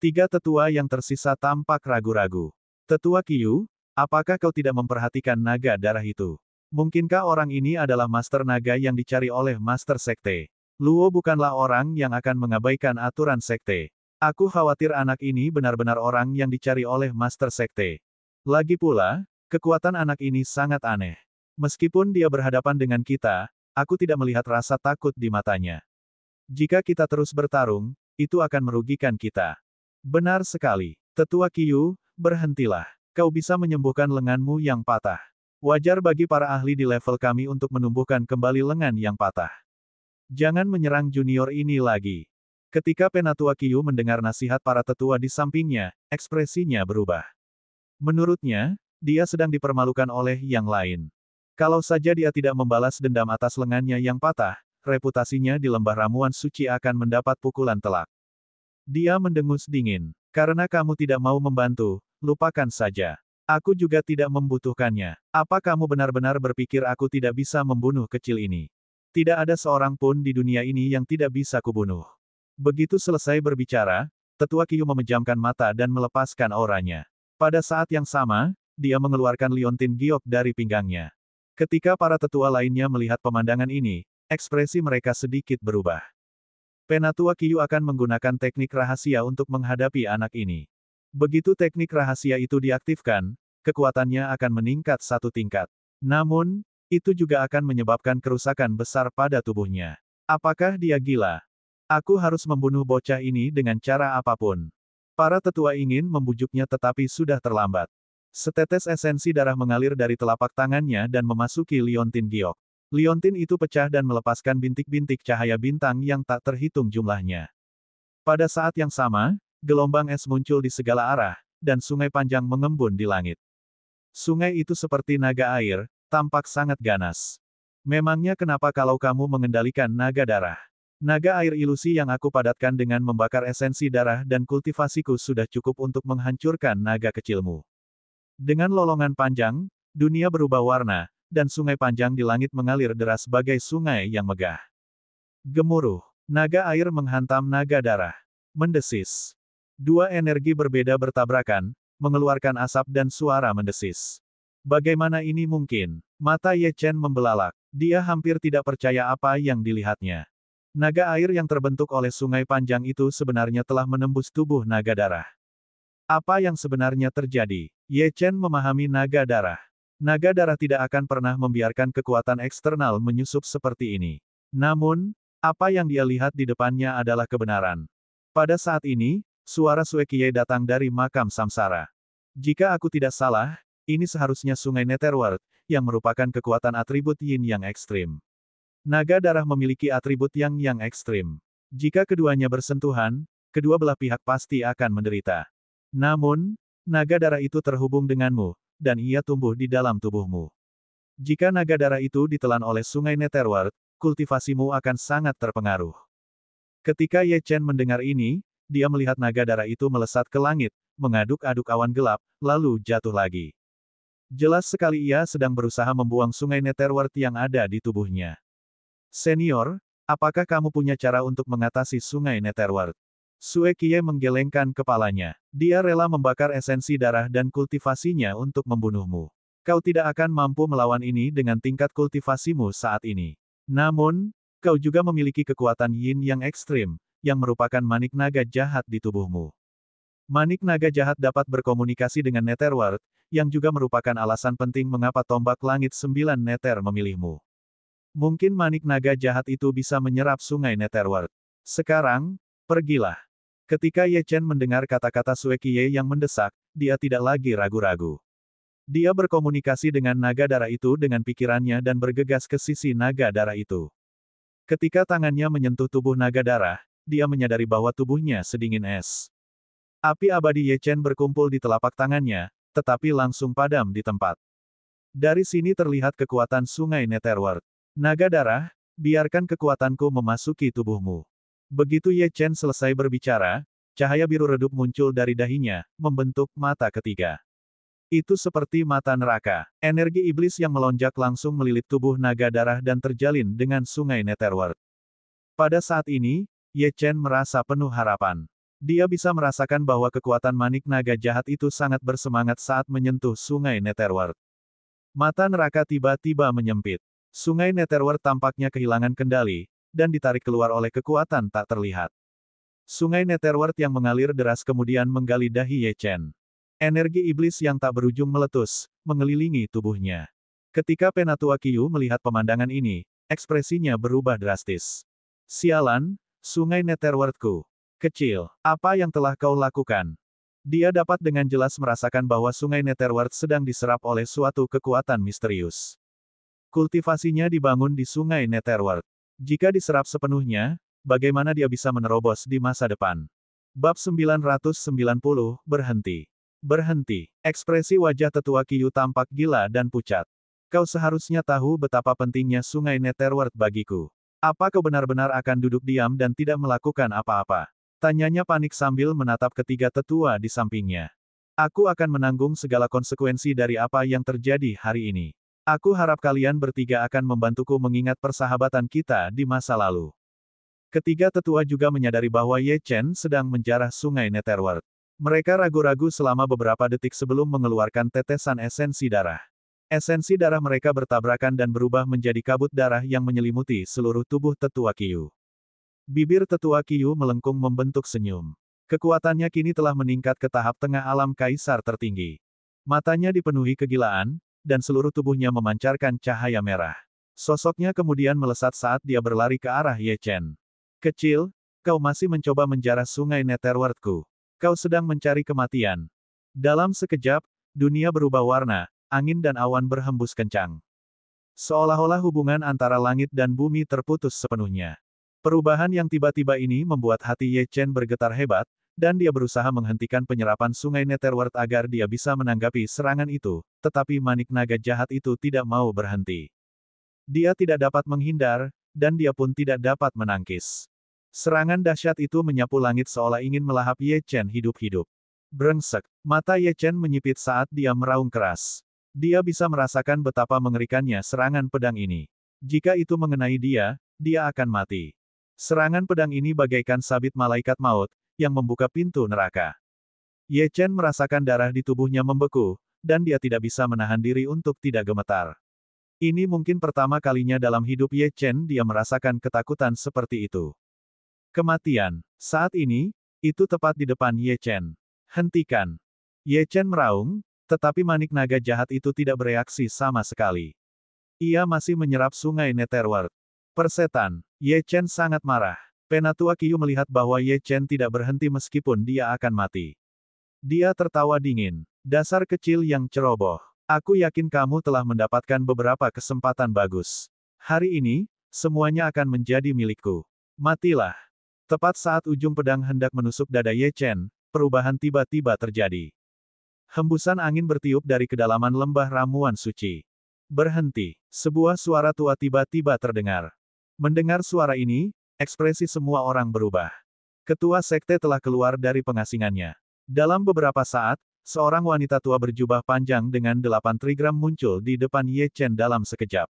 3 tetua yang tersisa tampak ragu-ragu. Tetua Qiu, apakah kau tidak memperhatikan naga darah itu? Mungkinkah orang ini adalah Master Naga yang dicari oleh Master Sekte? Luo bukanlah orang yang akan mengabaikan aturan sekte. Aku khawatir anak ini benar-benar orang yang dicari oleh Master Sekte. Lagi pula, kekuatan anak ini sangat aneh. Meskipun dia berhadapan dengan kita, aku tidak melihat rasa takut di matanya. Jika kita terus bertarung, itu akan merugikan kita. Benar sekali. Tetua Qiu, berhentilah. Kau bisa menyembuhkan lenganmu yang patah. Wajar bagi para ahli di level kami untuk menumbuhkan kembali lengan yang patah. Jangan menyerang junior ini lagi. Ketika Penatua Qiu mendengar nasihat para tetua di sampingnya, ekspresinya berubah. Menurutnya, dia sedang dipermalukan oleh yang lain. Kalau saja dia tidak membalas dendam atas lengannya yang patah, reputasinya di lembah ramuan suci akan mendapat pukulan telak. Dia mendengus dingin. Karena kamu tidak mau membantu, lupakan saja. Aku juga tidak membutuhkannya. Apa kamu benar-benar berpikir aku tidak bisa membunuh kecil ini? Tidak ada seorang pun di dunia ini yang tidak bisa kubunuh. Begitu selesai berbicara, tetua Qiu memejamkan mata dan melepaskan auranya. Pada saat yang sama, dia mengeluarkan liontin giok dari pinggangnya. Ketika para tetua lainnya melihat pemandangan ini, ekspresi mereka sedikit berubah. Penatua Qiu akan menggunakan teknik rahasia untuk menghadapi anak ini. Begitu teknik rahasia itu diaktifkan, kekuatannya akan meningkat 1 tingkat. Namun, itu juga akan menyebabkan kerusakan besar pada tubuhnya. Apakah dia gila? Aku harus membunuh bocah ini dengan cara apapun. Para tetua ingin membujuknya tetapi sudah terlambat. Setetes esensi darah mengalir dari telapak tangannya dan memasuki liontin giok. Liontin itu pecah dan melepaskan bintik-bintik cahaya bintang yang tak terhitung jumlahnya. Pada saat yang sama, gelombang es muncul di segala arah, dan sungai panjang mengembun di langit. Sungai itu seperti naga air, tampak sangat ganas. Memangnya kenapa kalau kamu mengendalikan naga darah? Naga air ilusi yang aku padatkan dengan membakar esensi darah dan kultivasiku sudah cukup untuk menghancurkan naga kecilmu. Dengan lolongan panjang, dunia berubah warna, dan sungai panjang di langit mengalir deras bagai sungai yang megah. Gemuruh. Naga air menghantam naga darah. Mendesis. Dua energi berbeda bertabrakan, mengeluarkan asap dan suara mendesis. Bagaimana ini mungkin? Mata Ye Chen membelalak. Dia hampir tidak percaya apa yang dilihatnya. Naga air yang terbentuk oleh sungai panjang itu sebenarnya telah menembus tubuh naga darah. Apa yang sebenarnya terjadi? Ye Chen memahami naga darah. Naga darah tidak akan pernah membiarkan kekuatan eksternal menyusup seperti ini. Namun, apa yang dia lihat di depannya adalah kebenaran. Pada saat ini, suara Sue Qiye datang dari makam samsara. Jika aku tidak salah, ini seharusnya sungai Netherworld, yang merupakan kekuatan atribut yin yang ekstrim. Naga darah memiliki atribut yang ekstrim. Jika keduanya bersentuhan, kedua belah pihak pasti akan menderita. Namun, naga darah itu terhubung denganmu, dan ia tumbuh di dalam tubuhmu. Jika naga darah itu ditelan oleh sungai Netherworld, kultivasimu akan sangat terpengaruh. Ketika Ye Chen mendengar ini, dia melihat naga darah itu melesat ke langit, mengaduk-aduk awan gelap, lalu jatuh lagi. Jelas sekali ia sedang berusaha membuang sungai Netherworld yang ada di tubuhnya. Senior, apakah kamu punya cara untuk mengatasi sungai Netherworld? Sue Qiye menggelengkan kepalanya. Dia rela membakar esensi darah dan kultivasinya untuk membunuhmu. Kau tidak akan mampu melawan ini dengan tingkat kultivasimu saat ini. Namun, kau juga memiliki kekuatan yin yang ekstrim, yang merupakan manik naga jahat di tubuhmu. Manik naga jahat dapat berkomunikasi dengan Netherworld, yang juga merupakan alasan penting mengapa tombak langit 9 Nether memilihmu. Mungkin manik naga jahat itu bisa menyerap sungai Netherworld. Sekarang, pergilah. Ketika Ye Chen mendengar kata-kata Sue Qiye yang mendesak, dia tidak lagi ragu-ragu. Dia berkomunikasi dengan naga darah itu dengan pikirannya dan bergegas ke sisi naga darah itu. Ketika tangannya menyentuh tubuh naga darah, dia menyadari bahwa tubuhnya sedingin es. Api abadi Ye Chen berkumpul di telapak tangannya, tetapi langsung padam di tempat. Dari sini terlihat kekuatan sungai Netherworld. Naga darah, biarkan kekuatanku memasuki tubuhmu. Begitu Ye Chen selesai berbicara, cahaya biru redup muncul dari dahinya, membentuk mata ketiga. Itu seperti mata neraka. Energi iblis yang melonjak langsung melilit tubuh naga darah dan terjalin dengan sungai Netherworld. Pada saat ini, Ye Chen merasa penuh harapan. Dia bisa merasakan bahwa kekuatan manik naga jahat itu sangat bersemangat saat menyentuh sungai Netherworld. Mata neraka tiba-tiba menyempit. Sungai Netherworld tampaknya kehilangan kendali, dan ditarik keluar oleh kekuatan tak terlihat. Sungai Netherworld yang mengalir deras kemudian menggali dahi Ye Chen. Energi iblis yang tak berujung meletus, mengelilingi tubuhnya. Ketika Penatua Qiyu melihat pemandangan ini, ekspresinya berubah drastis. Sialan, sungai Netherworldku. Kecil, apa yang telah kau lakukan? Dia dapat dengan jelas merasakan bahwa sungai Netherworld sedang diserap oleh suatu kekuatan misterius. Kultivasinya dibangun di sungai Netherworld. Jika diserap sepenuhnya, bagaimana dia bisa menerobos di masa depan? Bab 990, berhenti. Berhenti. Ekspresi wajah tetua Qiyu tampak gila dan pucat. Kau seharusnya tahu betapa pentingnya sungai Netherworld bagiku. Apa kau benar-benar akan duduk diam dan tidak melakukan apa-apa? Tanyanya panik sambil menatap ketiga tetua di sampingnya. Aku akan menanggung segala konsekuensi dari apa yang terjadi hari ini. Aku harap kalian bertiga akan membantuku mengingat persahabatan kita di masa lalu. Ketiga tetua juga menyadari bahwa Ye Chen sedang menjarah sungai Netherworld. Mereka ragu-ragu selama beberapa detik sebelum mengeluarkan tetesan esensi darah. Esensi darah mereka bertabrakan dan berubah menjadi kabut darah yang menyelimuti seluruh tubuh tetua Qiyu. Bibir tetua Qiyu melengkung membentuk senyum. Kekuatannya kini telah meningkat ke tahap tengah alam kaisar tertinggi. Matanya dipenuhi kegilaan, dan seluruh tubuhnya memancarkan cahaya merah. Sosoknya kemudian melesat saat dia berlari ke arah Ye Chen. Kecil, kau masih mencoba menjarah sungai Netherworldku. Kau sedang mencari kematian. Dalam sekejap, dunia berubah warna, angin dan awan berhembus kencang. Seolah-olah hubungan antara langit dan bumi terputus sepenuhnya. Perubahan yang tiba-tiba ini membuat hati Ye Chen bergetar hebat, dan dia berusaha menghentikan penyerapan sungai Netherworld agar dia bisa menanggapi serangan itu, tetapi manik naga jahat itu tidak mau berhenti. Dia tidak dapat menghindar, dan dia pun tidak dapat menangkis. Serangan dahsyat itu menyapu langit seolah ingin melahap Ye Chen hidup-hidup. Brengsek, mata Ye Chen menyipit saat dia meraung keras. Dia bisa merasakan betapa mengerikannya serangan pedang ini. Jika itu mengenai dia, dia akan mati. Serangan pedang ini bagaikan sabit malaikat maut, yang membuka pintu neraka. Ye Chen merasakan darah di tubuhnya membeku, dan dia tidak bisa menahan diri untuk tidak gemetar. Ini mungkin pertama kalinya dalam hidup Ye Chen dia merasakan ketakutan seperti itu. Kematian. Saat ini, itu tepat di depan Ye Chen. Hentikan. Ye Chen meraung, tetapi manik naga jahat itu tidak bereaksi sama sekali. Ia masih menyerap sungai Netherworld. Persetan. Ye Chen sangat marah. Penatua Qiyu melihat bahwa Ye Chen tidak berhenti meskipun dia akan mati. Dia tertawa dingin. Dasar kecil yang ceroboh. Aku yakin kamu telah mendapatkan beberapa kesempatan bagus. Hari ini, semuanya akan menjadi milikku. Matilah. Tepat saat ujung pedang hendak menusuk dada Ye Chen, perubahan tiba-tiba terjadi. Hembusan angin bertiup dari kedalaman lembah ramuan suci. Berhenti. Sebuah suara tua tiba-tiba terdengar. Mendengar suara ini, ekspresi semua orang berubah. Ketua sekte telah keluar dari pengasingannya. Dalam beberapa saat, seorang wanita tua berjubah panjang dengan 8 trigram muncul di depan Ye Chen dalam sekejap.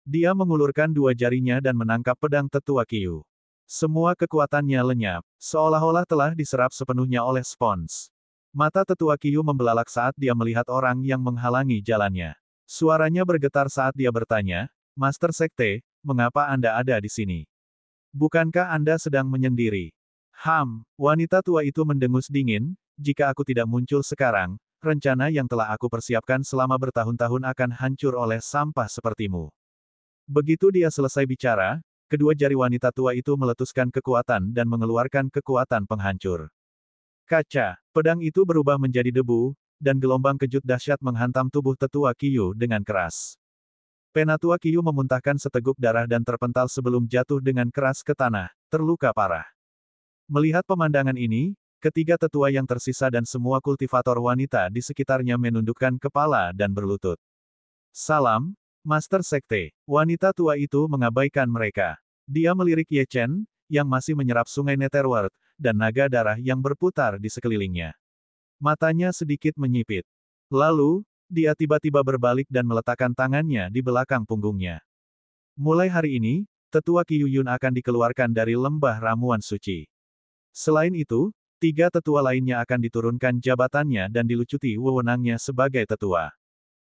Dia mengulurkan 2 jarinya dan menangkap pedang tetua Qiyu. Semua kekuatannya lenyap, seolah-olah telah diserap sepenuhnya oleh spons. Mata tetua Qiyu membelalak saat dia melihat orang yang menghalangi jalannya. Suaranya bergetar saat dia bertanya, Master Sekte, mengapa Anda ada di sini? Bukankah Anda sedang menyendiri? Wanita tua itu mendengus dingin, jika aku tidak muncul sekarang, rencana yang telah aku persiapkan selama bertahun-tahun akan hancur oleh sampah sepertimu. Begitu dia selesai bicara, kedua jari wanita tua itu meletuskan kekuatan dan mengeluarkan kekuatan penghancur. Kaca, pedang itu berubah menjadi debu, dan gelombang kejut dahsyat menghantam tubuh tetua Qiyu dengan keras. Penatua Qiyu memuntahkan seteguk darah dan terpental sebelum jatuh dengan keras ke tanah, terluka parah. Melihat pemandangan ini, ketiga tetua yang tersisa dan semua kultivator wanita di sekitarnya menundukkan kepala dan berlutut. Salam, Master Sekte. Wanita tua itu mengabaikan mereka. Dia melirik Ye Chen, yang masih menyerap sungai Netherworld, dan naga darah yang berputar di sekelilingnya. Matanya sedikit menyipit. Lalu, dia tiba-tiba berbalik dan meletakkan tangannya di belakang punggungnya. Mulai hari ini, tetua Qiyu Yun akan dikeluarkan dari lembah ramuan suci. Selain itu, 3 tetua lainnya akan diturunkan jabatannya dan dilucuti wewenangnya sebagai tetua.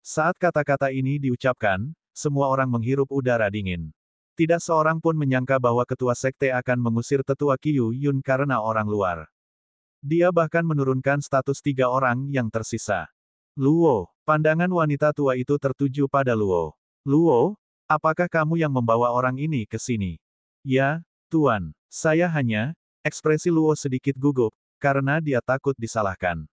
Saat kata-kata ini diucapkan, semua orang menghirup udara dingin. Tidak seorang pun menyangka bahwa ketua sekte akan mengusir tetua Qiyu Yun karena orang luar. Dia bahkan menurunkan status 3 orang yang tersisa. Luo, pandangan wanita tua itu tertuju pada Luo. Luo, apakah kamu yang membawa orang ini ke sini? Ya, Tuan, saya hanya... Ekspresi Luo sedikit gugup, karena dia takut disalahkan.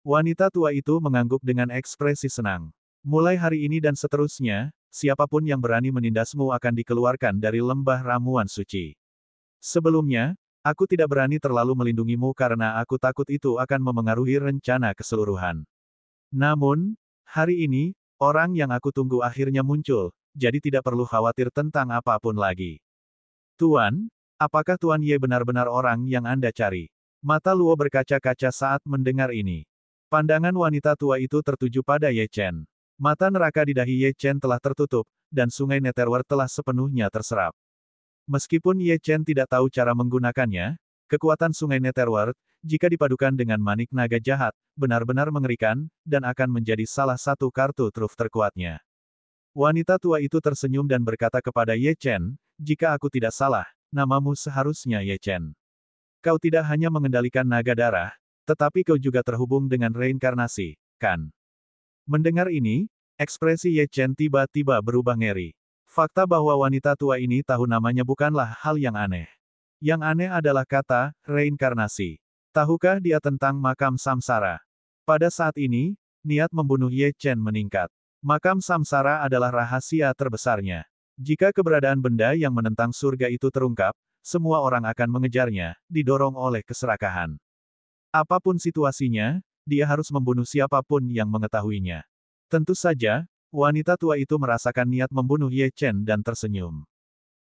Wanita tua itu mengangguk dengan ekspresi senang. Mulai hari ini dan seterusnya, siapapun yang berani menindasmu akan dikeluarkan dari lembah ramuan suci. Sebelumnya, aku tidak berani terlalu melindungimu karena aku takut itu akan memengaruhi rencana keseluruhan. Namun, hari ini, orang yang aku tunggu akhirnya muncul, jadi tidak perlu khawatir tentang apapun lagi. Tuan, apakah Tuan Ye benar-benar orang yang Anda cari? Mata Luo berkaca-kaca saat mendengar ini. Pandangan wanita tua itu tertuju pada Ye Chen. Mata neraka di dahi Ye Chen telah tertutup, dan sungai Netherworld telah sepenuhnya terserap. Meskipun Ye Chen tidak tahu cara menggunakannya, kekuatan sungai Netherworld, jika dipadukan dengan manik naga jahat, benar-benar mengerikan, dan akan menjadi salah satu kartu truf terkuatnya. Wanita tua itu tersenyum dan berkata kepada Ye Chen, jika aku tidak salah, namamu seharusnya Ye Chen. Kau tidak hanya mengendalikan naga darah, tetapi kau juga terhubung dengan reinkarnasi, kan? Mendengar ini, ekspresi Ye Chen tiba-tiba berubah ngeri. Fakta bahwa wanita tua ini tahu namanya bukanlah hal yang aneh. Yang aneh adalah kata, reinkarnasi. Tahukah dia tentang makam samsara? Pada saat ini, niat membunuh Ye Chen meningkat. Makam samsara adalah rahasia terbesarnya. Jika keberadaan benda yang menentang surga itu terungkap, semua orang akan mengejarnya, didorong oleh keserakahan. Apapun situasinya, dia harus membunuh siapapun yang mengetahuinya. Tentu saja, wanita tua itu merasakan niat membunuh Ye Chen dan tersenyum.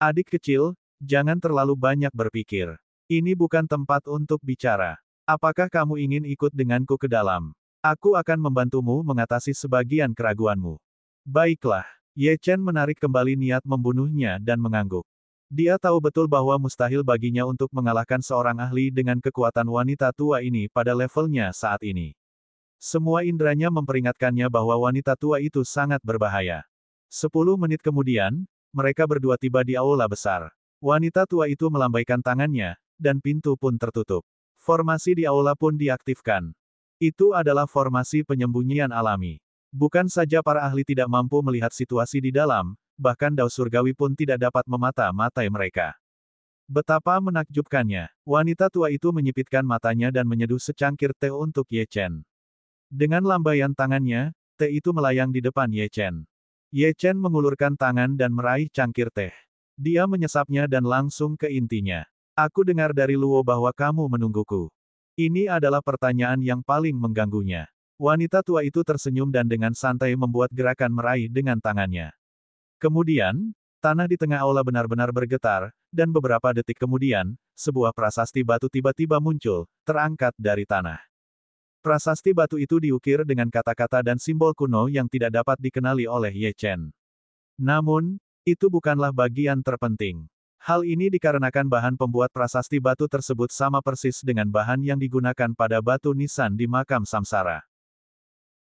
Adik kecil, jangan terlalu banyak berpikir. Ini bukan tempat untuk bicara. Apakah kamu ingin ikut denganku ke dalam? Aku akan membantumu mengatasi sebagian keraguanmu. Baiklah. Ye Chen menarik kembali niat membunuhnya dan mengangguk. Dia tahu betul bahwa mustahil baginya untuk mengalahkan seorang ahli dengan kekuatan wanita tua ini pada levelnya saat ini. Semua inderanya memperingatkannya bahwa wanita tua itu sangat berbahaya. 10 menit kemudian, mereka berdua tiba di aula besar. Wanita tua itu melambaikan tangannya, dan pintu pun tertutup. Formasi di aula pun diaktifkan. Itu adalah formasi penyembunyian alami. Bukan saja para ahli tidak mampu melihat situasi di dalam, bahkan Dao Surgawi pun tidak dapat memata-matai mereka. Betapa menakjubkannya. Wanita tua itu menyipitkan matanya dan menyeduh secangkir teh untuk Ye Chen. Dengan lambaian tangannya, teh itu melayang di depan Ye Chen. Ye Chen mengulurkan tangan dan meraih cangkir teh. Dia menyesapnya dan langsung ke intinya. Aku dengar dari Luo bahwa kamu menungguku. Ini adalah pertanyaan yang paling mengganggunya. Wanita tua itu tersenyum dan dengan santai membuat gerakan meraih dengan tangannya. Kemudian, tanah di tengah aula benar-benar bergetar, dan beberapa detik kemudian, sebuah prasasti batu tiba-tiba muncul, terangkat dari tanah. Prasasti batu itu diukir dengan kata-kata dan simbol kuno yang tidak dapat dikenali oleh Ye Chen. Namun, itu bukanlah bagian terpenting. Hal ini dikarenakan bahan pembuat prasasti batu tersebut sama persis dengan bahan yang digunakan pada batu nisan di makam samsara.